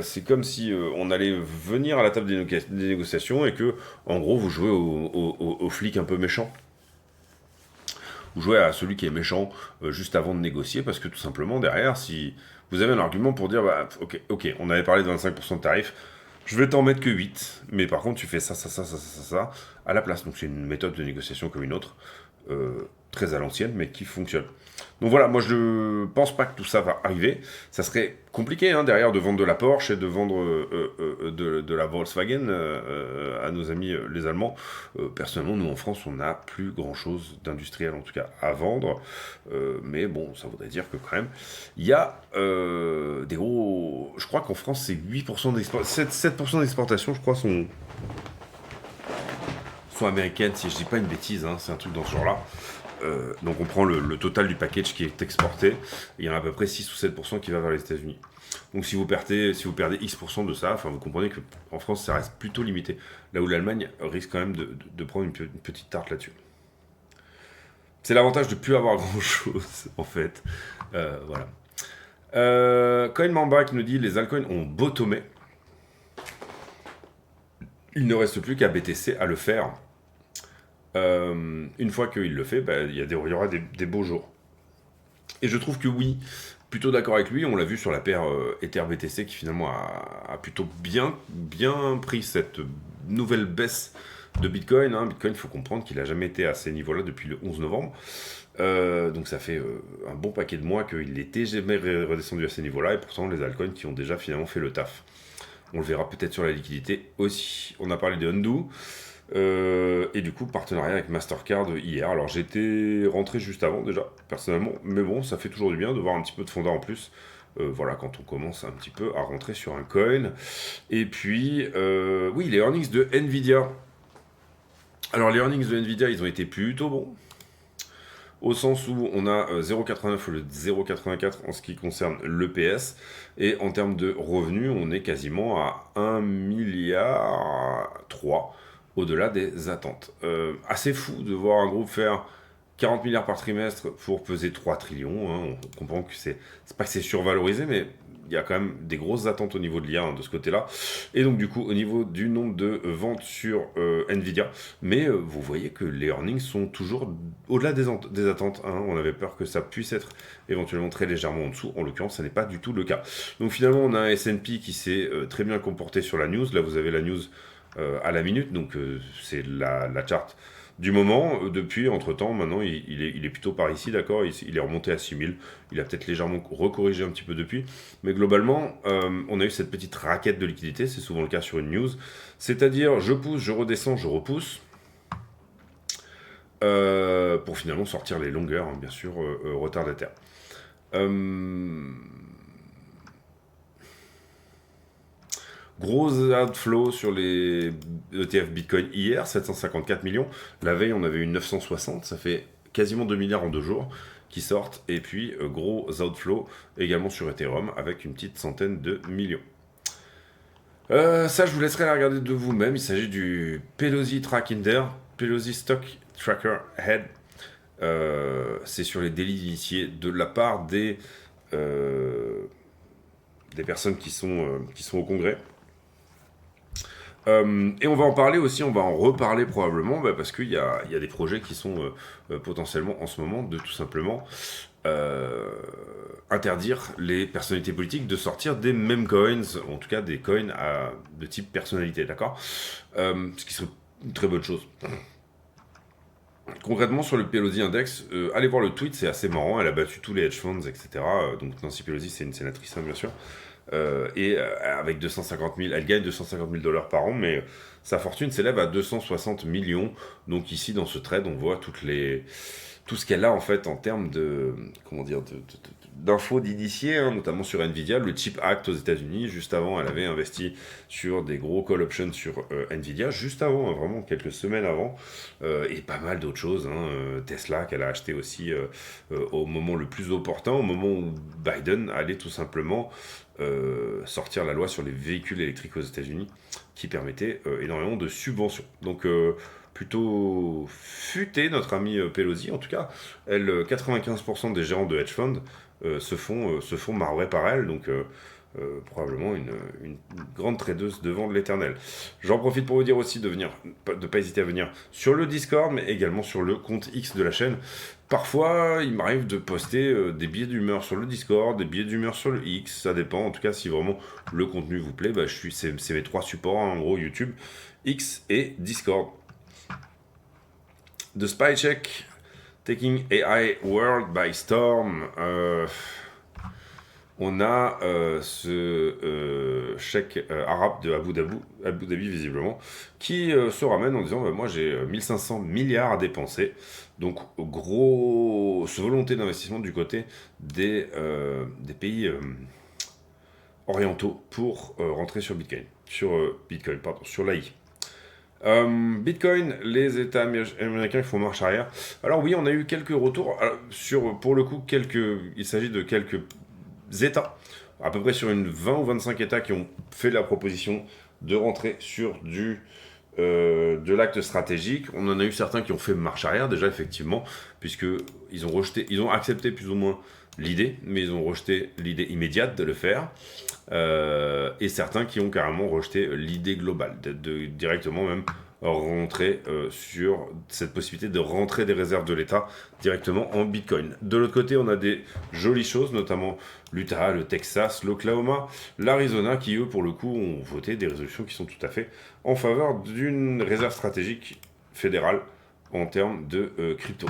c'est comme si on allait venir à la table des négociations et que, en gros, vous jouez au flic un peu méchant. Vous jouez à celui qui est méchant juste avant de négocier, parce que tout simplement, derrière, si vous avez un argument pour dire, ok, on avait parlé de 25% de tarif, je vais t'en mettre que 8, mais par contre, tu fais ça, à la place. Donc c'est une méthode de négociation comme une autre, très à l'ancienne, mais qui fonctionne. Donc voilà, moi je pense pas que tout ça va arriver. Ça serait compliqué derrière de vendre de la Porsche et de vendre de la Volkswagen à nos amis les Allemands. Personnellement, nous en France, on n'a plus grand chose d'industriel en tout cas à vendre. Mais bon, ça voudrait dire que quand même, il y a des gros... Je crois qu'en France, c'est 8% d'exportation, 7% d'exportation, je crois, sont américaines, si je dis pas une bêtise, c'est un truc dans ce genre-là. Donc on prend le total du package qui est exporté, il y en a à peu près 6 ou 7% qui va vers les États-Unis. Donc si vous perdez X% de ça, enfin vous comprenez qu'en France ça reste plutôt limité, là où l'Allemagne risque quand même de prendre une petite tarte là-dessus. C'est l'avantage de plus avoir grand-chose en fait. Voilà. Coin Mamba qui nous dit les altcoins ont bottomé. Il ne reste plus qu'à BTC à le faire. Une fois qu'il le fait, bah, il y aura des beaux jours. Et je trouve que oui, plutôt d'accord avec lui, on l'a vu sur la paire Ether BTC qui finalement a plutôt bien pris cette nouvelle baisse de Bitcoin. Bitcoin, il faut comprendre qu'il n'a jamais été à ces niveaux-là depuis le 11 novembre. Donc ça fait un bon paquet de mois qu'il n'était jamais redescendu à ces niveaux-là, et pourtant les altcoins qui ont déjà finalement fait le taf. On le verra peut-être sur la liquidité aussi. On a parlé de Undo. Et du coup, partenariat avec Mastercard hier. Alors j'étais rentré juste avant déjà, personnellement, mais bon, ça fait toujours du bien de voir un petit peu de fonda en plus. Voilà, quand on commence un petit peu à rentrer sur un coin. Et puis, oui, les earnings de Nvidia. Alors les earnings de Nvidia, ils ont été plutôt bons. Au sens où on a 0,89 au lieu de 0,84 en ce qui concerne l'EPS. Et en termes de revenus, on est quasiment à 1,3 milliard au-delà des attentes. Assez fou de voir un groupe faire 40 milliards par trimestre pour peser 3 trillions. On comprend que c'est pas que c'est survalorisé, mais il y a quand même des grosses attentes au niveau de l'IA de ce côté-là. Et donc du coup, au niveau du nombre de ventes sur Nvidia, mais vous voyez que les earnings sont toujours au-delà des attentes. On avait peur que ça puisse être éventuellement très légèrement en dessous. En l'occurrence, ça n'est pas du tout le cas. Donc finalement, on a un S&P qui s'est très bien comporté sur la news. Là, vous avez la news à la minute, donc c'est la charte du moment. Depuis, entre-temps, maintenant, il est plutôt par ici, d'accord, il est remonté à 6000, il a peut-être légèrement recorrigé un petit peu depuis, mais globalement, on a eu cette petite raquette de liquidité, c'est souvent le cas sur une news, c'est-à-dire je pousse, je redescends, je repousse, pour finalement sortir les longueurs, bien sûr, retardataires. Gros outflow sur les ETF Bitcoin hier, 754 millions. La veille, on avait eu 960, ça fait quasiment 2 milliards en 2 jours qui sortent. Et puis, gros outflow également sur Ethereum avec une petite centaine de millions. Ça, je vous laisserai la regarder de vous-même. Il s'agit du Pelosi Tracker, Pelosi Stock Tracker Head. C'est sur les délits initiés de la part des personnes qui sont au Congrès. Et on va en parler aussi, on va en reparler probablement, parce qu'il y a des projets qui sont potentiellement en ce moment de tout simplement interdire les personnalités politiques de sortir des meme coins, en tout cas des coins de type personnalité, d'accord, ce qui serait une très bonne chose. Concrètement, sur le Pelosi Index, allez voir le tweet, c'est assez marrant, elle a battu tous les hedge funds, etc. Donc Nancy Pelosi, c'est une sénatrice, bien sûr. Et avec 250 000, elle gagne 250 000 $ par an, mais sa fortune s'élève à 260 millions. Donc ici, dans ce trade, on voit tout ce qu'elle a en fait en termes de, comment dire, d'infos d'initiés, notamment sur Nvidia, le Chip Act aux États-Unis. Juste avant, elle avait investi sur des gros call options sur Nvidia, juste avant, vraiment quelques semaines avant, et pas mal d'autres choses. Tesla qu'elle a acheté aussi au moment le plus opportun, au moment où Biden allait tout simplement sortir la loi sur les véhicules électriques aux États-Unis qui permettait énormément de subventions. Donc plutôt futé notre ami Pelosi, en tout cas, elle 95% des gérants de hedge funds se font marrer par elle, donc probablement une grande tradeuse devant de l'éternel. J'en profite pour vous dire aussi de pas hésiter à venir sur le Discord, mais également sur le compte X de la chaîne. Parfois, il m'arrive de poster des billets d'humeur sur le Discord, des billets d'humeur sur le X, ça dépend. En tout cas, si vraiment le contenu vous plaît, c'est mes 3 supports, en gros, YouTube, X et Discord. The Spy Check, Taking AI World by Storm. On a ce chèque arabe de Abu Dhabi visiblement, qui se ramène en disant moi j'ai 1500 milliards à dépenser. Donc grosse volonté d'investissement du côté des pays orientaux pour rentrer sur Bitcoin, sur l'AI. Bitcoin, les États américains qui font marche arrière. Alors oui, on a eu quelques retours pour le coup, il s'agit de quelques États, à peu près sur une 20 ou 25 États qui ont fait la proposition de rentrer sur de l'acte stratégique. On en a eu certains qui ont fait marche arrière déjà effectivement, puisque ils ont accepté plus ou moins l'idée, mais ils ont rejeté l'idée immédiate de le faire. Et certains qui ont carrément rejeté l'idée globale, directement même rentrer sur cette possibilité de rentrer des réserves de l'État directement en Bitcoin. De l'autre côté, on a des jolies choses, notamment l'Utah, le Texas, l'Oklahoma, l'Arizona, qui eux, pour le coup, ont voté des résolutions qui sont tout à fait en faveur d'une réserve stratégique fédérale en termes de crypto.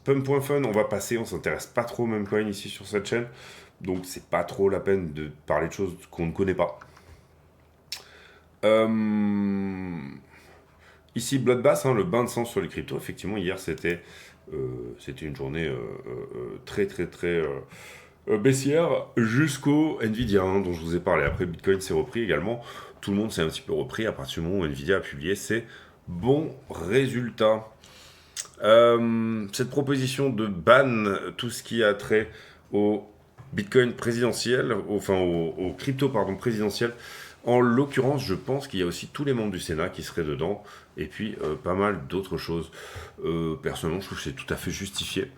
Pump.fun, on va passer, on s'intéresse pas trop au memecoin ici sur cette chaîne, donc c'est pas trop la peine de parler de choses qu'on ne connaît pas. Ici Bloodbath, le bain de sang sur les cryptos, effectivement hier c'était une journée très très très baissière jusqu'au Nvidia dont je vous ai parlé. Après Bitcoin s'est repris également, tout le monde s'est un petit peu repris à partir du moment où Nvidia a publié ses bons résultats. Cette proposition de ban tout ce qui a trait au Bitcoin présidentiel, au crypto présidentiel. En l'occurrence, je pense qu'il y a aussi tous les membres du Sénat qui seraient dedans, et puis pas mal d'autres choses. Personnellement, je trouve que c'est tout à fait justifié.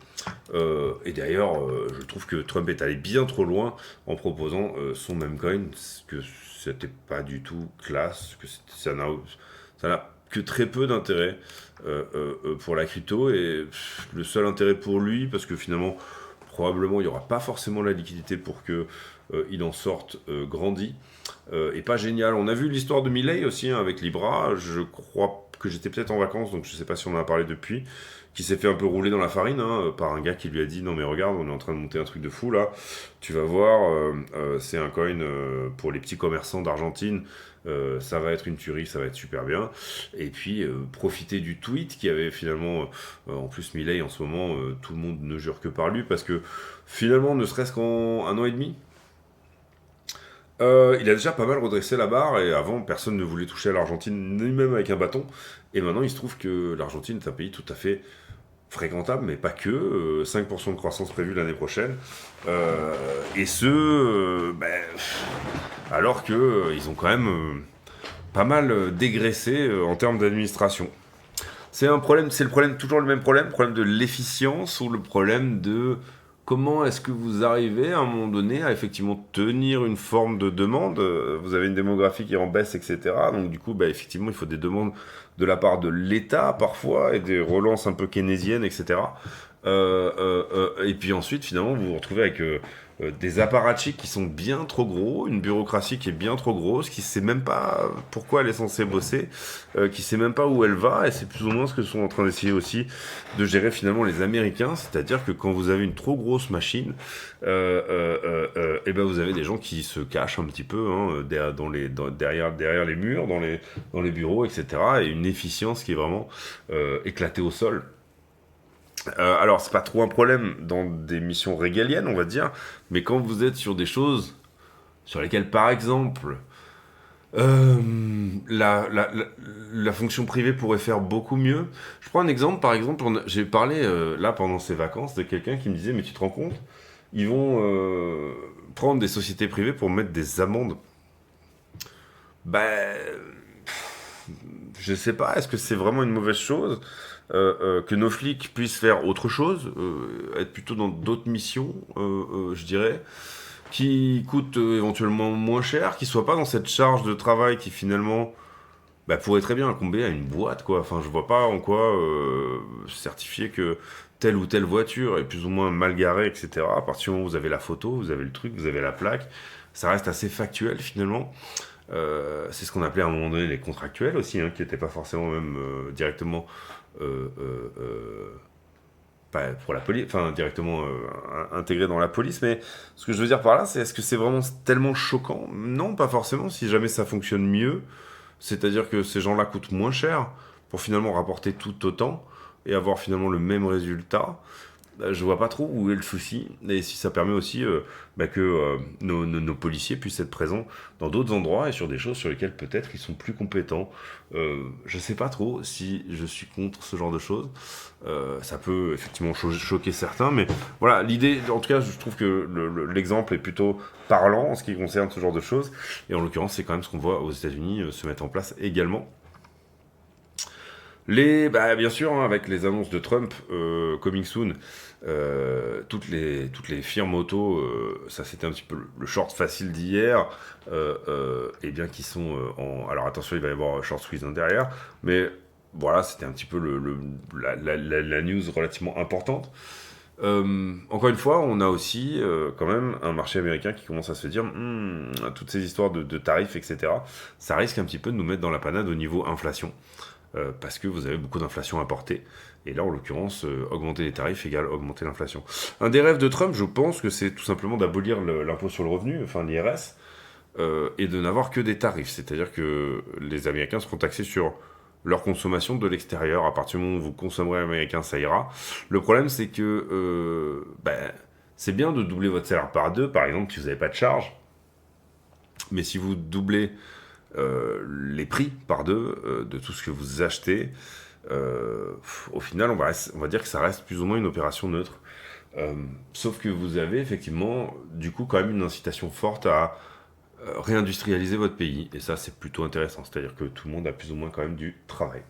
Et d'ailleurs, je trouve que Trump est allé bien trop loin en proposant son memecoin, que c'était pas du tout classe, que ça n'a que très peu d'intérêt pour la crypto, et le seul intérêt pour lui, parce que finalement, probablement, il n'y aura pas forcément la liquidité pour que il en sorte grandi, et pas génial. On a vu l'histoire de Milei aussi avec Libra, je crois que j'étais peut-être en vacances, donc je sais pas si on en a parlé depuis, qui s'est fait un peu rouler dans la farine par un gars qui lui a dit non mais regarde, on est en train de monter un truc de fou là, tu vas voir, c'est un coin pour les petits commerçants d'Argentine, ça va être une tuerie, ça va être super bien. Et puis profiter du tweet qui avait finalement, en plus Milei en ce moment, tout le monde ne jure que par lui, parce que finalement, ne serait-ce qu'en un an et demi, il a déjà pas mal redressé la barre, et avant personne ne voulait toucher à l'Argentine, ni même avec un bâton. Et maintenant il se trouve que l'Argentine est un pays tout à fait fréquentable, mais pas que, 5% de croissance prévue l'année prochaine. Et alors que ils ont quand même pas mal dégraissé en termes d'administration. C'est un problème, c'est le problème, toujours le même problème de l'efficience, ou le problème de comment est-ce que vous arrivez à un moment donné à effectivement tenir une forme de demande. Vous avez une démographie qui est en baisse, etc. Donc du coup, effectivement, il faut des demandes de la part de l'État parfois, et des relances un peu keynésiennes, etc. Et puis ensuite, finalement, vous vous retrouvez avec des apparatchiks qui sont bien trop gros, une bureaucratie qui est bien trop grosse, qui sait même pas pourquoi elle est censée bosser, qui sait même pas où elle va, et c'est plus ou moins ce que sont en train d'essayer aussi de gérer finalement les Américains, c'est-à-dire que quand vous avez une trop grosse machine, et vous avez des gens qui se cachent un petit peu derrière les murs, dans les bureaux, etc., et une efficience qui est vraiment éclatée au sol. Alors, c'est pas trop un problème dans des missions régaliennes, on va dire, mais quand vous êtes sur des choses sur lesquelles, par exemple, euh, la fonction privée pourrait faire beaucoup mieux. Je prends un exemple, par exemple, j'ai parlé là pendant ces vacances de quelqu'un qui me disait, mais tu te rends compte, ils vont prendre des sociétés privées pour mettre des amendes. Ben, je sais pas, est-ce que c'est vraiment une mauvaise chose que nos flics puissent faire autre chose, être plutôt dans d'autres missions, je dirais, qui coûtent éventuellement moins cher, qui soient pas dans cette charge de travail qui finalement pourrait très bien incomber à une boîte, quoi. Enfin, je vois pas en quoi certifier que telle ou telle voiture est plus ou moins mal garée, etc. À partir du moment où vous avez la photo, vous avez le truc, vous avez la plaque, ça reste assez factuel finalement. C'est ce qu'on appelait à un moment donné les contractuels aussi, qui n'étaient pas forcément même directement pas pour la police, enfin directement intégrés dans la police. Mais ce que je veux dire par là, c'est est-ce que c'est vraiment tellement choquant? Non, pas forcément, si jamais ça fonctionne mieux. C'est-à-dire que ces gens-là coûtent moins cher pour finalement rapporter tout autant et avoir finalement le même résultat. Je vois pas trop où est le souci, et si ça permet aussi que nos policiers puissent être présents dans d'autres endroits et sur des choses sur lesquelles peut-être ils sont plus compétents. Je sais pas trop si je suis contre ce genre de choses. Ça peut effectivement choquer certains, mais voilà, l'idée, en tout cas, je trouve que l'exemple est plutôt parlant en ce qui concerne ce genre de choses, et en l'occurrence, c'est quand même ce qu'on voit aux États-Unis se mettre en place également. Bien sûr, hein, avec les annonces de Trump, coming soon, toutes les firmes auto, ça c'était un petit peu le short facile d'hier, et bien qui sont Alors attention, il va y avoir short squeeze derrière, mais voilà, c'était un petit peu la news relativement importante. Encore une fois, on a aussi quand même un marché américain qui commence à se dire toutes ces histoires de tarifs, etc. Ça risque un petit peu de nous mettre dans la panade au niveau inflation. Parce que vous avez beaucoup d'inflation importée. Et là, en l'occurrence, augmenter les tarifs égale augmenter l'inflation. Un des rêves de Trump, je pense que c'est tout simplement d'abolir l'impôt sur le revenu, enfin l'IRS, et de n'avoir que des tarifs. C'est-à-dire que les Américains seront taxés sur leur consommation de l'extérieur. À partir du moment où vous consommerez américain, ça ira. Le problème, c'est que c'est bien de doubler votre salaire par deux, par exemple, si vous n'avez pas de charge. Mais si vous doublez les prix par deux de tout ce que vous achetez, au final, on va dire que ça reste plus ou moins une opération neutre. Sauf que vous avez effectivement, du coup, quand même une incitation forte à réindustrialiser votre pays. Et ça, c'est plutôt intéressant. C'est-à-dire que tout le monde a plus ou moins quand même du travail.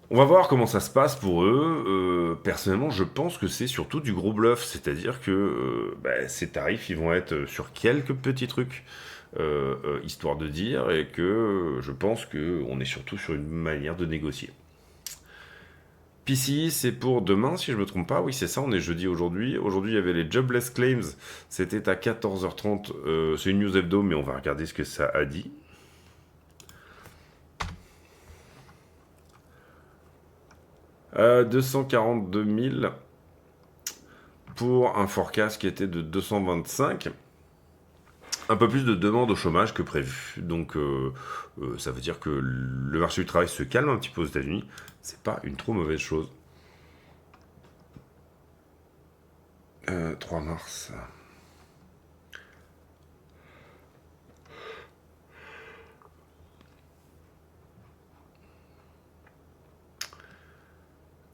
On va voir comment ça se passe pour eux. Personnellement, je pense que c'est surtout du gros bluff. C'est-à-dire que ces tarifs, ils vont être sur quelques petits trucs. Histoire de dire, et que je pense qu'on est surtout sur une manière de négocier. PCI, c'est pour demain, si je me trompe pas. Oui, c'est ça, on est jeudi aujourd'hui. Aujourd'hui, il y avait les Jobless Claims. C'était à 14h30. C'est une news hebdo, mais on va regarder ce que ça a dit. « 242 000 pour un forecast qui était de 225. Un peu plus de demandes au chômage que prévu. Donc, ça veut dire que le marché du travail se calme un petit peu aux États-Unis. C'est pas une trop mauvaise chose. 3 mars.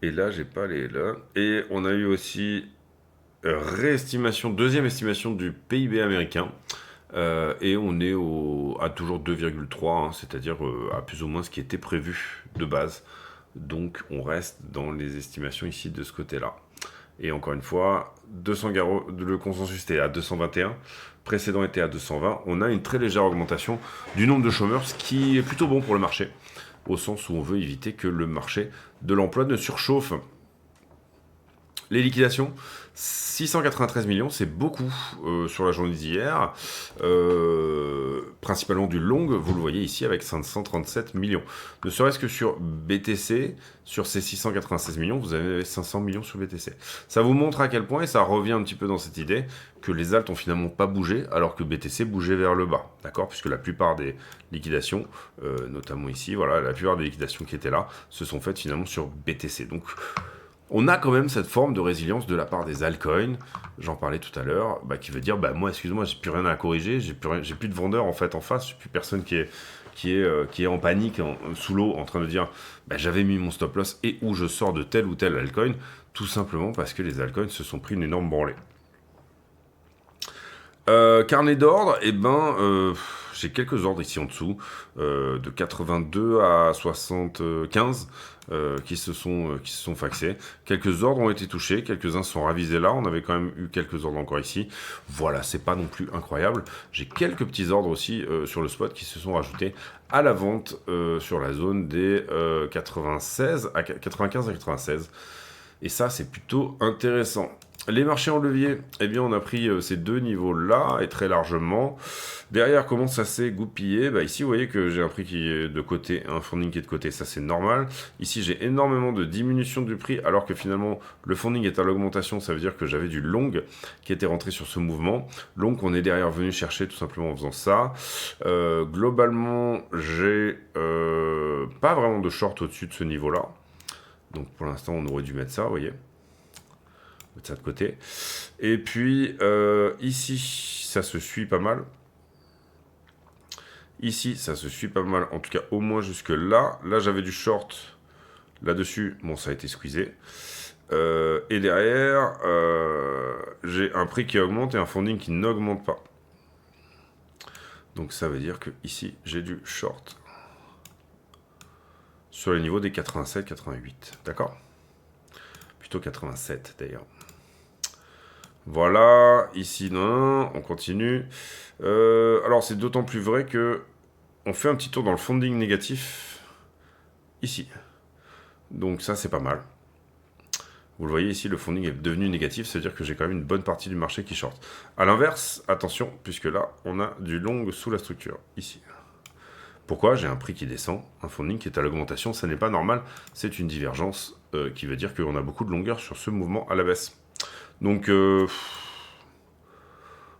Et là, j'ai pas les là. Et on a eu aussi réestimation, deuxième estimation du PIB américain. Et on est à toujours 2,3, hein, c'est-à-dire à plus ou moins ce qui était prévu de base. Donc on reste dans les estimations ici de ce côté-là. Et encore une fois, le consensus était à 221, précédent était à 220. On a une très légère augmentation du nombre de chômeurs, ce qui est plutôt bon pour le marché, au sens où on veut éviter que le marché de l'emploi ne surchauffe. Les liquidations, 693 millions, c'est beaucoup sur la journée d'hier. Principalement du long, vous le voyez ici, avec 537 millions. Ne serait-ce que sur BTC, sur ces 696 millions, vous avez 500 millions sur BTC. Ça vous montre à quel point, et ça revient un petit peu dans cette idée, que les alts ont finalement pas bougé, alors que BTC bougeait vers le bas. D'accord ? Puisque la plupart des liquidations, notamment ici, voilà, la plupart des liquidations qui étaient là, se sont faites finalement sur BTC. Donc, on a quand même cette forme de résilience de la part des altcoins, j'en parlais tout à l'heure, qui veut dire, moi, excuse-moi, j'ai plus rien à corriger, j'ai plus de vendeurs en fait en face, j'ai plus personne qui est en panique, sous l'eau, en train de dire, j'avais mis mon stop loss et où je sors de tel ou tel altcoin, tout simplement parce que les altcoins se sont pris une énorme branlée. Carnet d'ordre, j'ai quelques ordres ici en dessous, de 82 à 75 qui se sont faxés. Quelques ordres ont été touchés, quelques-uns sont ravisés là, on avait quand même eu quelques ordres encore ici. Voilà, c'est pas non plus incroyable. J'ai quelques petits ordres aussi sur le spot qui se sont rajoutés à la vente sur la zone des 95 à 96. Et ça, c'est plutôt intéressant. Les marchés en levier, on a pris ces deux niveaux-là, et très largement. Derrière, comment ça s'est goupillé ? Ici, vous voyez que j'ai un prix qui est de côté, un funding qui est de côté, ça c'est normal. Ici, j'ai énormément de diminution du prix, alors que finalement, le funding est à l'augmentation, ça veut dire que j'avais du long qui était rentré sur ce mouvement. Long qu'on est derrière venu chercher tout simplement en faisant ça. Globalement, j'ai pas vraiment de short au-dessus de ce niveau-là. Donc pour l'instant, on aurait dû mettre ça, vous voyez. mettre ça de côté. Et puis, ici, ça se suit pas mal. Ici, ça se suit pas mal, en tout cas au moins jusque là. Là, j'avais du short là-dessus. Bon, ça a été squeezé. Et derrière, j'ai un prix qui augmente et un funding qui n'augmente pas. Donc ça veut dire que ici, j'ai du short sur le niveau des 87, 88. D'accord? Plutôt 87 d'ailleurs. Voilà, ici, non, on continue. Alors, c'est d'autant plus vrai que on fait un petit tour dans le funding négatif, ici. Donc ça, c'est pas mal. Vous le voyez ici, le funding est devenu négatif, ça veut dire que j'ai quand même une bonne partie du marché qui short. A l'inverse, attention, puisque là, on a du long sous la structure, ici. Pourquoi? J'ai un prix qui descend, un funding qui est à l'augmentation, ça n'est pas normal, c'est une divergence qui veut dire qu'on a beaucoup de longueur sur ce mouvement à la baisse. Donc,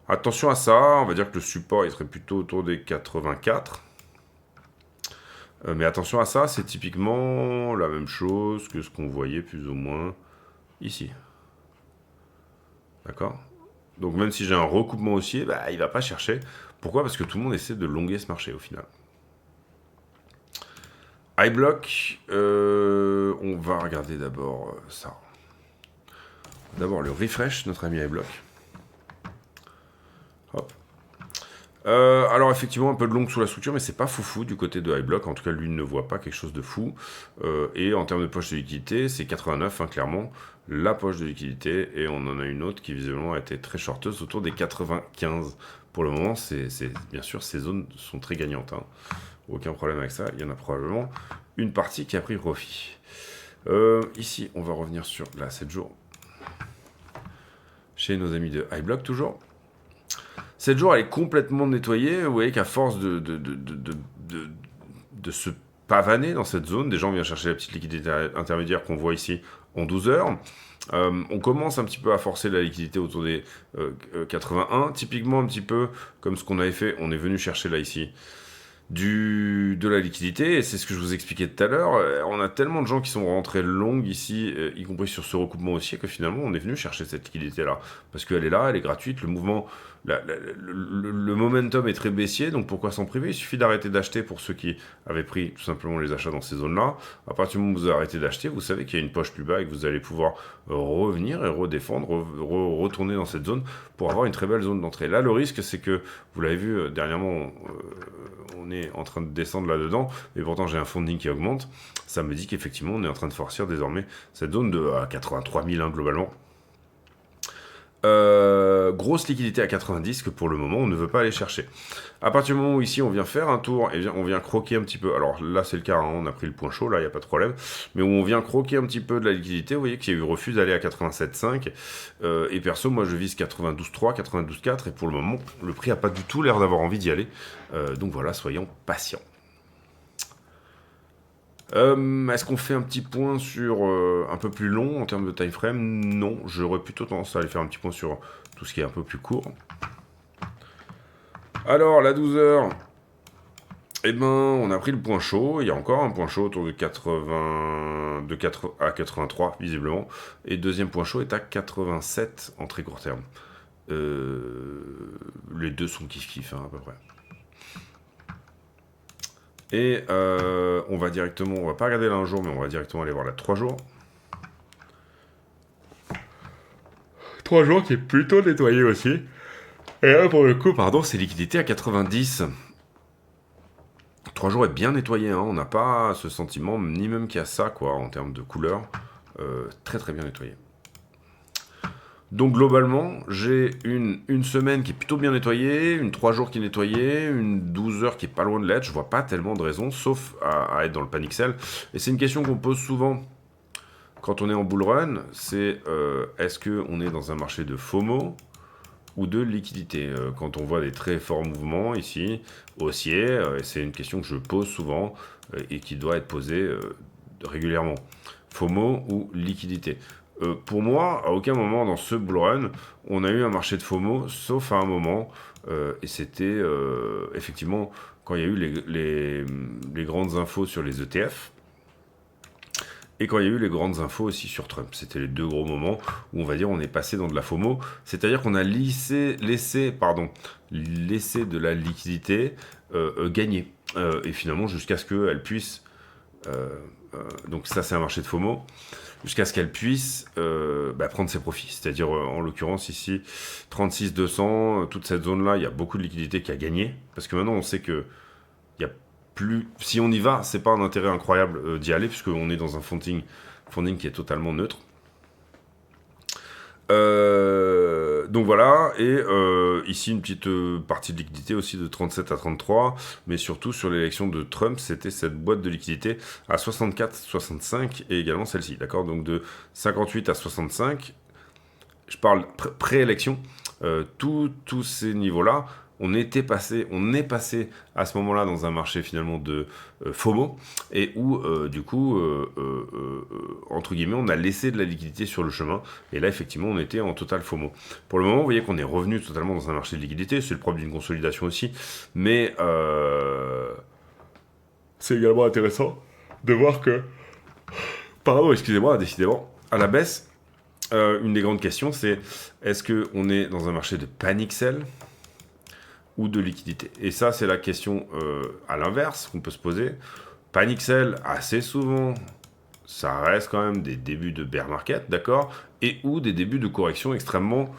attention à ça, on va dire que le support il serait plutôt autour des 84. Mais attention à ça, c'est typiquement la même chose que ce qu'on voyait plus ou moins ici. D'accord? Donc même si j'ai un recoupement haussier, bah, il ne va pas chercher. Pourquoi? Parce que tout le monde essaie de longuer ce marché au final. iBlock, on va regarder d'abord ça. D'abord le refresh, notre ami iBlock. Hop. Alors effectivement un peu de longue sous la structure, mais c'est pas foufou du côté de iBlock. En tout cas, lui ne voit pas quelque chose de fou. Et en termes de poche de liquidité, c'est 89, hein, clairement, la poche de liquidité. Et on en a une autre qui visiblement a été très shorteuse, autour des 95. Pour le moment, bien sûr, ces zones sont très gagnantes, hein. Aucun problème avec ça. Il y en a probablement une partie qui a pris profit. Ici, on va revenir sur la 7 jours. Chez nos amis de iBlock, toujours. 7 jours, elle est complètement nettoyée. Vous voyez qu'à force de se pavaner dans cette zone, déjà on vient chercher la petite liquidité intermédiaire qu'on voit ici en 12 heures. On commence un petit peu à forcer la liquidité autour des 81. Typiquement un petit peu comme ce qu'on avait fait, on est venu chercher là ici de la liquidité, et c'est ce que je vous expliquais tout à l'heure. On a tellement de gens qui sont rentrés longues ici, y compris sur ce recoupement haussier, que finalement on est venu chercher cette liquidité là, parce qu'elle est là, elle est gratuite, le mouvement, le momentum est très baissier, donc pourquoi s'en priver? Il suffit d'arrêter d'acheter pour ceux qui avaient pris tout simplement les achats dans ces zones là. À partir du moment où vous arrêtez d'acheter, vous savez qu'il y a une poche plus bas et que vous allez pouvoir revenir et redéfendre, retourner dans cette zone pour avoir une très belle zone d'entrée. Là, le risque, c'est que, vous l'avez vu dernièrement, on est en train de descendre là-dedans, mais pourtant j'ai un funding qui augmente. Ça me dit qu'effectivement, on est en train de forcer désormais cette zone de 83 000 globalement. Grosse liquidité à 90 que pour le moment on ne veut pas aller chercher. À partir du moment où ici on vient faire un tour et on vient croquer un petit peu, alors là c'est le cas, hein, on a pris le point chaud, là il n'y a pas de problème, mais où on vient croquer un petit peu de la liquidité, vous voyez qu'il y a eu refus d'aller à 87,5, et perso moi je vise 92,3, 92,4, et pour le moment le prix n'a pas du tout l'air d'avoir envie d'y aller, donc voilà, soyons patients. Est-ce qu'on fait un petit point sur un peu plus long en termes de time frame? Non, j'aurais plutôt tendance à aller faire un petit point sur tout ce qui est un peu plus court. Alors, la 12 heures, eh ben, on a pris le point chaud. Il y a encore un point chaud autour de 80, à 83, visiblement. Et deuxième point chaud est à 87 en très court terme. Les deux sont kiff-kiff, hein, à peu près. Et on va directement, on va pas regarder là un jour, mais on va directement aller voir la 3 jours. 3 jours qui est plutôt nettoyé aussi. Et là, pour le coup, pardon, c'est liquidité à 90. 3 jours est bien nettoyé, hein. On n'a pas ce sentiment, ni même qu'il y a ça, quoi, en termes de couleur. Très très bien nettoyé. Donc globalement, j'ai une semaine qui est plutôt bien nettoyée, une 3 jours qui est nettoyée, une 12 heures qui est pas loin de l'être. Je vois pas tellement de raisons, sauf à être dans le panic sell. Et c'est une question qu'on pose souvent quand on est en bull run, c'est est-ce qu'on est dans un marché de FOMO ou de liquidité? Quand on voit des très forts mouvements ici, haussiers, c'est une question que je pose souvent et qui doit être posée régulièrement. FOMO ou liquidité? Pour moi, à aucun moment dans ce bull run, on a eu un marché de FOMO, sauf à un moment, et c'était effectivement quand il y a eu les grandes infos sur les ETF. et quand il y a eu les grandes infos aussi sur Trump. C'était les deux gros moments où on va dire on est passé dans de la FOMO, c'est-à-dire qu'on a laissé de la liquidité gagner, et finalement jusqu'à ce qu'elle puisse, donc ça c'est un marché de FOMO, jusqu'à ce qu'elle puisse prendre ses profits. C'est-à-dire, en l'occurrence ici, 36 200, toute cette zone-là, il y a beaucoup de liquidités qui a gagné, parce que maintenant on sait que il y a plus, si on y va, c'est pas un intérêt incroyable d'y aller, puisqu'on est dans un funding qui est totalement neutre. Donc voilà, et ici une petite partie de liquidité aussi de 37 à 33, mais surtout sur l'élection de Trump, c'était cette boîte de liquidité à 64, 65 et également celle-ci, d'accord? Donc de 58 à 65, je parle préélection, tous ces niveaux-là, on est passé à ce moment-là dans un marché finalement de FOMO, et où du coup, entre guillemets, on a laissé de la liquidité sur le chemin, et là effectivement on était en total FOMO. Pour le moment, vous voyez qu'on est revenu totalement dans un marché de liquidité, c'est le propre d'une consolidation aussi, mais c'est également intéressant de voir que, pardon, excusez-moi, décidément, à la baisse, une des grandes questions, c'est est-ce qu'on est dans un marché de panic sell ou de liquidité? Et ça, c'est la question à l'inverse qu'on peut se poser. Panic sell, assez souvent, ça reste quand même des débuts de bear market, d'accord? Et ou des débuts de correction extrêmement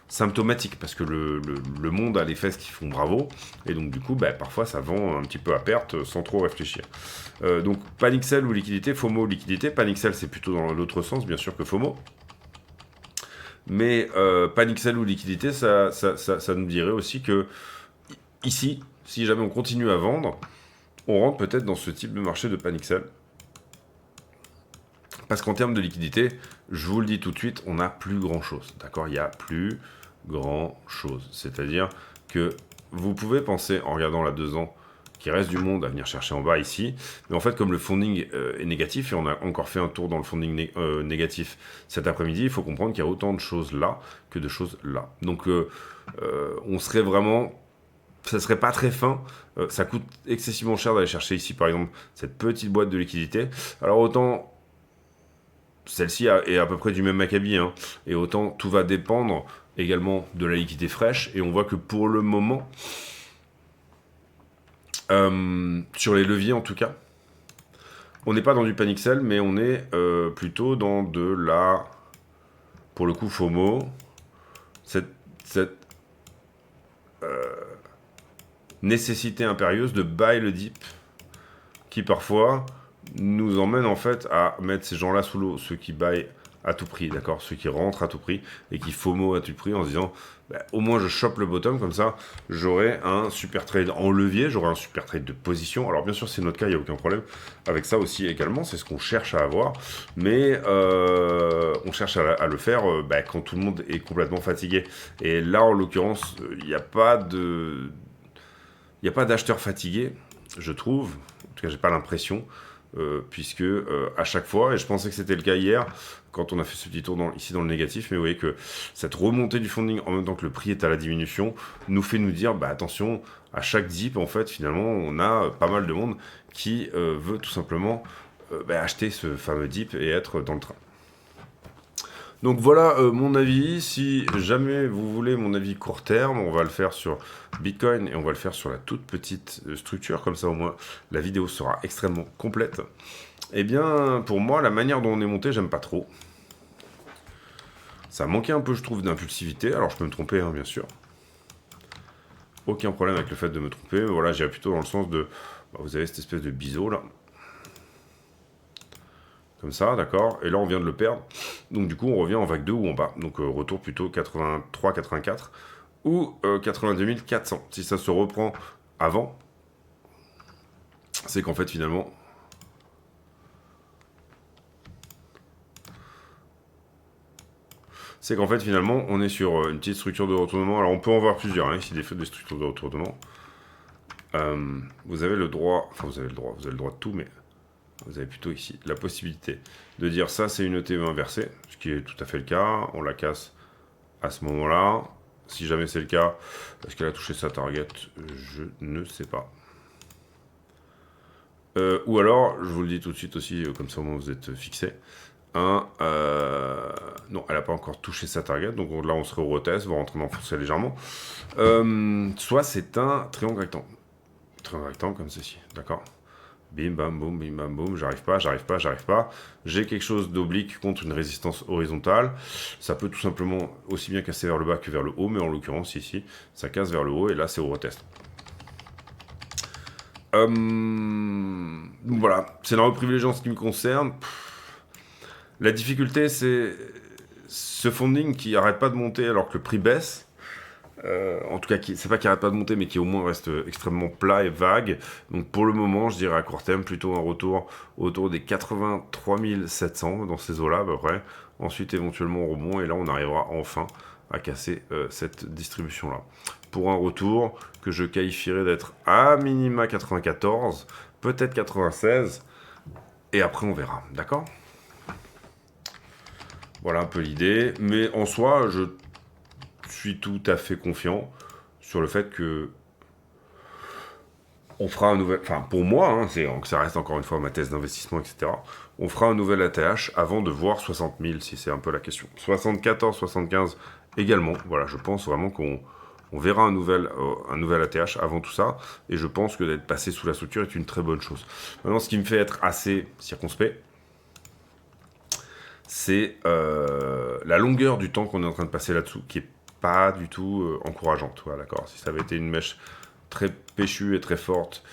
symptomatiques, parce que le monde a les fesses qui font bravo, et donc du coup, parfois, ça vend un petit peu à perte sans trop réfléchir. Donc, panic sell ou liquidité, FOMO, liquidité. Panic sell, c'est plutôt dans l'autre sens, bien sûr, que FOMO. Mais panic sell ou liquidité, ça nous dirait aussi que ici, si jamais on continue à vendre, on rentre peut-être dans ce type de marché de panic sell. Parce qu'en termes de liquidité, je vous le dis tout de suite, on n'a plus grand-chose. D'accord? Il n'y a plus grand-chose. C'est-à-dire que vous pouvez penser, en regardant la 2 ans, qu'il reste du monde à venir chercher en bas ici. Mais en fait, comme le funding est négatif, et on a encore fait un tour dans le funding négatif cet après-midi, il faut comprendre qu'il y a autant de choses là que de choses là. Donc, on serait vraiment... Ça serait pas très fin. Ça coûte excessivement cher d'aller chercher ici, par exemple, cette petite boîte de liquidité. Alors, autant... Celle-ci est à peu près du même acabit, hein, et autant tout va dépendre également de la liquidité fraîche, et on voit que pour le moment, sur les leviers en tout cas, on n'est pas dans du panic sell, mais on est plutôt dans de la, pour le coup, FOMO, cette nécessité impérieuse de buy le dip, qui parfois nous emmène en fait à mettre ces gens-là sous l'eau, ceux qui buy à tout prix, d'accord, ceux qui rentrent à tout prix et qui FOMO à tout prix en se disant au moins je chope le bottom, comme ça j'aurai un super trade en levier, j'aurai un super trade de position. Alors bien sûr c'est notre cas, il n'y a aucun problème avec ça aussi également, c'est ce qu'on cherche à avoir, mais on cherche à le faire quand tout le monde est complètement fatigué. Et là en l'occurrence il n'y a pas d'acheteurs fatigués, je trouve, en tout cas j'ai pas l'impression. Puisque à chaque fois, et je pensais que c'était le cas hier, quand on a fait ce petit tour ici dans le négatif, mais vous voyez que cette remontée du funding, en même temps que le prix est à la diminution, nous fait nous dire, attention, à chaque dip, en fait, finalement, on a pas mal de monde qui veut tout simplement acheter ce fameux dip et être dans le train. Donc voilà mon avis. Si jamais vous voulez mon avis court terme, on va le faire sur Bitcoin et on va le faire sur la toute petite structure. Comme ça au moins la vidéo sera extrêmement complète. Eh bien pour moi la manière dont on est monté, j'aime pas trop. Ça manquait un peu je trouve d'impulsivité. Alors je peux me tromper hein, bien sûr. Aucun problème avec le fait de me tromper. Mais voilà, j'irais plutôt dans le sens de... vous avez cette espèce de biseau là. Comme ça, d'accord. Et là, on vient de le perdre. Donc, du coup, on revient en vague 2 ou en bas. Donc, retour plutôt 83, 84 ou 82 400. Si ça se reprend avant, c'est qu'en fait, finalement... on est sur une petite structure de retournement. Alors, on peut en voir plusieurs, hein, ici, des structures de retournement. Vous avez le droit... Enfin, vous avez le droit de tout, mais... Vous avez plutôt ici la possibilité de dire ça c'est une ETE inversée, ce qui est tout à fait le cas, on la casse à ce moment-là. Si jamais c'est le cas, est-ce qu'elle a touché sa target? Je ne sais pas. Ou alors, je vous le dis tout de suite aussi, comme ça au moins vous êtes fixé. Non, elle n'a pas encore touché sa target, donc là on se reteste, va rentrer d'enfoncer légèrement. Soit c'est un triangle rectangle. Triangle rectangle comme ceci, d'accord. Bim bam boum, bim bam boum, j'arrive pas. J'ai quelque chose d'oblique contre une résistance horizontale. Ça peut tout simplement aussi bien casser vers le bas que vers le haut, mais en l'occurrence ici, ça casse vers le haut et là c'est au retest. Donc voilà, scénario privilégié en ce qui me concerne. La difficulté, c'est ce funding qui arrête pas de monter alors que le prix baisse. En tout cas, c'est pas qu'il arrête pas de monter, mais qui au moins reste extrêmement plat et vague. Donc pour le moment, je dirais à court terme, plutôt un retour autour des 83 700 dans ces eaux-là à peu près. Ensuite, éventuellement au rebond, et là, on arrivera enfin à casser cette distribution-là. Pour un retour que je qualifierais d'être à minima 94, peut-être 96, et après on verra, d'accord ? Voilà un peu l'idée, mais en soi, je suis tout à fait confiant sur le fait que on fera un nouvel... Enfin, pour moi, hein, ça reste encore une fois ma thèse d'investissement, etc. On fera un nouvel ATH avant de voir 60 000, si c'est un peu la question. 74, 75 également. Voilà, je pense vraiment qu'on verra un nouvel ATH avant tout ça. Et je pense que d'être passé sous la structure est une très bonne chose. Maintenant, ce qui me fait être assez circonspect, c'est la longueur du temps qu'on est en train de passer là-dessous, qui est pas du tout encourageante. Voilà, d'accord. Si ça avait été une mèche très péchue et très forte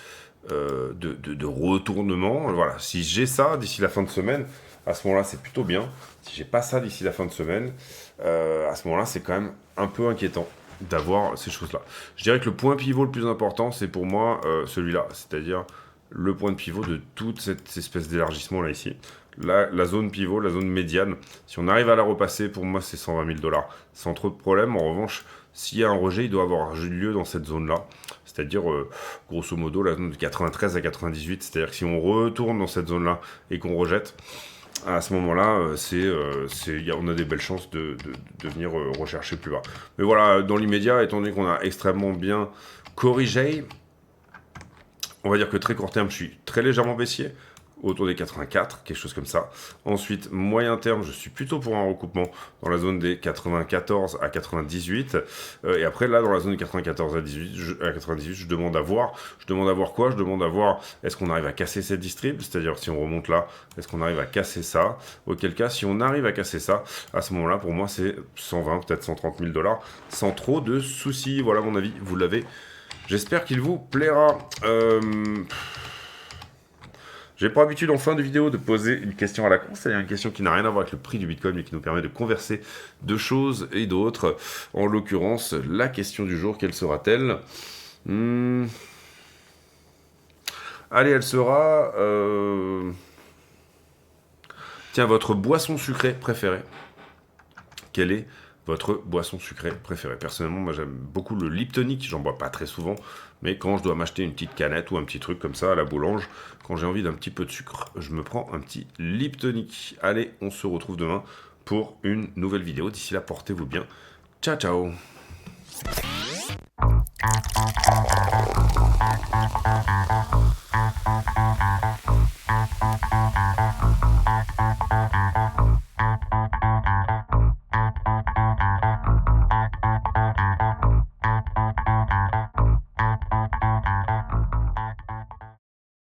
de retournement, voilà. Si j'ai ça d'ici la fin de semaine, à ce moment-là, c'est plutôt bien. Si j'ai pas ça d'ici la fin de semaine, à ce moment-là, c'est quand même un peu inquiétant d'avoir ces choses-là. Je dirais que le point pivot le plus important, c'est pour moi celui-là, c'est-à-dire le point de pivot de toute cette espèce d'élargissement là ici. La zone pivot, la zone médiane, si on arrive à la repasser, pour moi c'est 120 000 $, sans trop de problème. En revanche, s'il y a un rejet, il doit avoir lieu dans cette zone-là, c'est-à-dire grosso modo la zone de 93 à 98, c'est-à-dire que si on retourne dans cette zone-là et qu'on rejette, à ce moment-là, on a des belles chances de venir rechercher plus bas. Mais voilà, dans l'immédiat, étant donné qu'on a extrêmement bien corrigé, on va dire que très court terme, je suis très légèrement baissier, autour des 84, quelque chose comme ça. Ensuite, moyen terme, je suis plutôt pour un recoupement dans la zone des 94 à 98. Et après, là, dans la zone des 94 à 98, je demande à voir. Je demande à voir quoi ? Je demande à voir, est-ce qu'on arrive à casser cette distrib ? C'est-à-dire, si on remonte là, est-ce qu'on arrive à casser ça ? Auquel cas, si on arrive à casser ça, à ce moment-là, pour moi, c'est 120, peut-être 130 000 $, sans trop de soucis. Voilà mon avis, vous l'avez. J'espère qu'il vous plaira. J'ai pour habitude en fin de vidéo de poser une question à la con, c'est-à-dire une question qui n'a rien à voir avec le prix du Bitcoin, mais qui nous permet de converser de choses et d'autres. En l'occurrence, la question du jour, quelle sera-t-elle ? Allez, elle sera... Tiens, votre boisson sucrée préférée. Quelle est votre boisson sucrée préférée ? Personnellement, moi j'aime beaucoup le Liptonic, j'en bois pas très souvent, mais quand je dois m'acheter une petite canette ou un petit truc comme ça à la boulange, quand j'ai envie d'un petit peu de sucre, je me prends un petit Liptonic. Allez, on se retrouve demain pour une nouvelle vidéo. D'ici là, portez-vous bien. Ciao, ciao.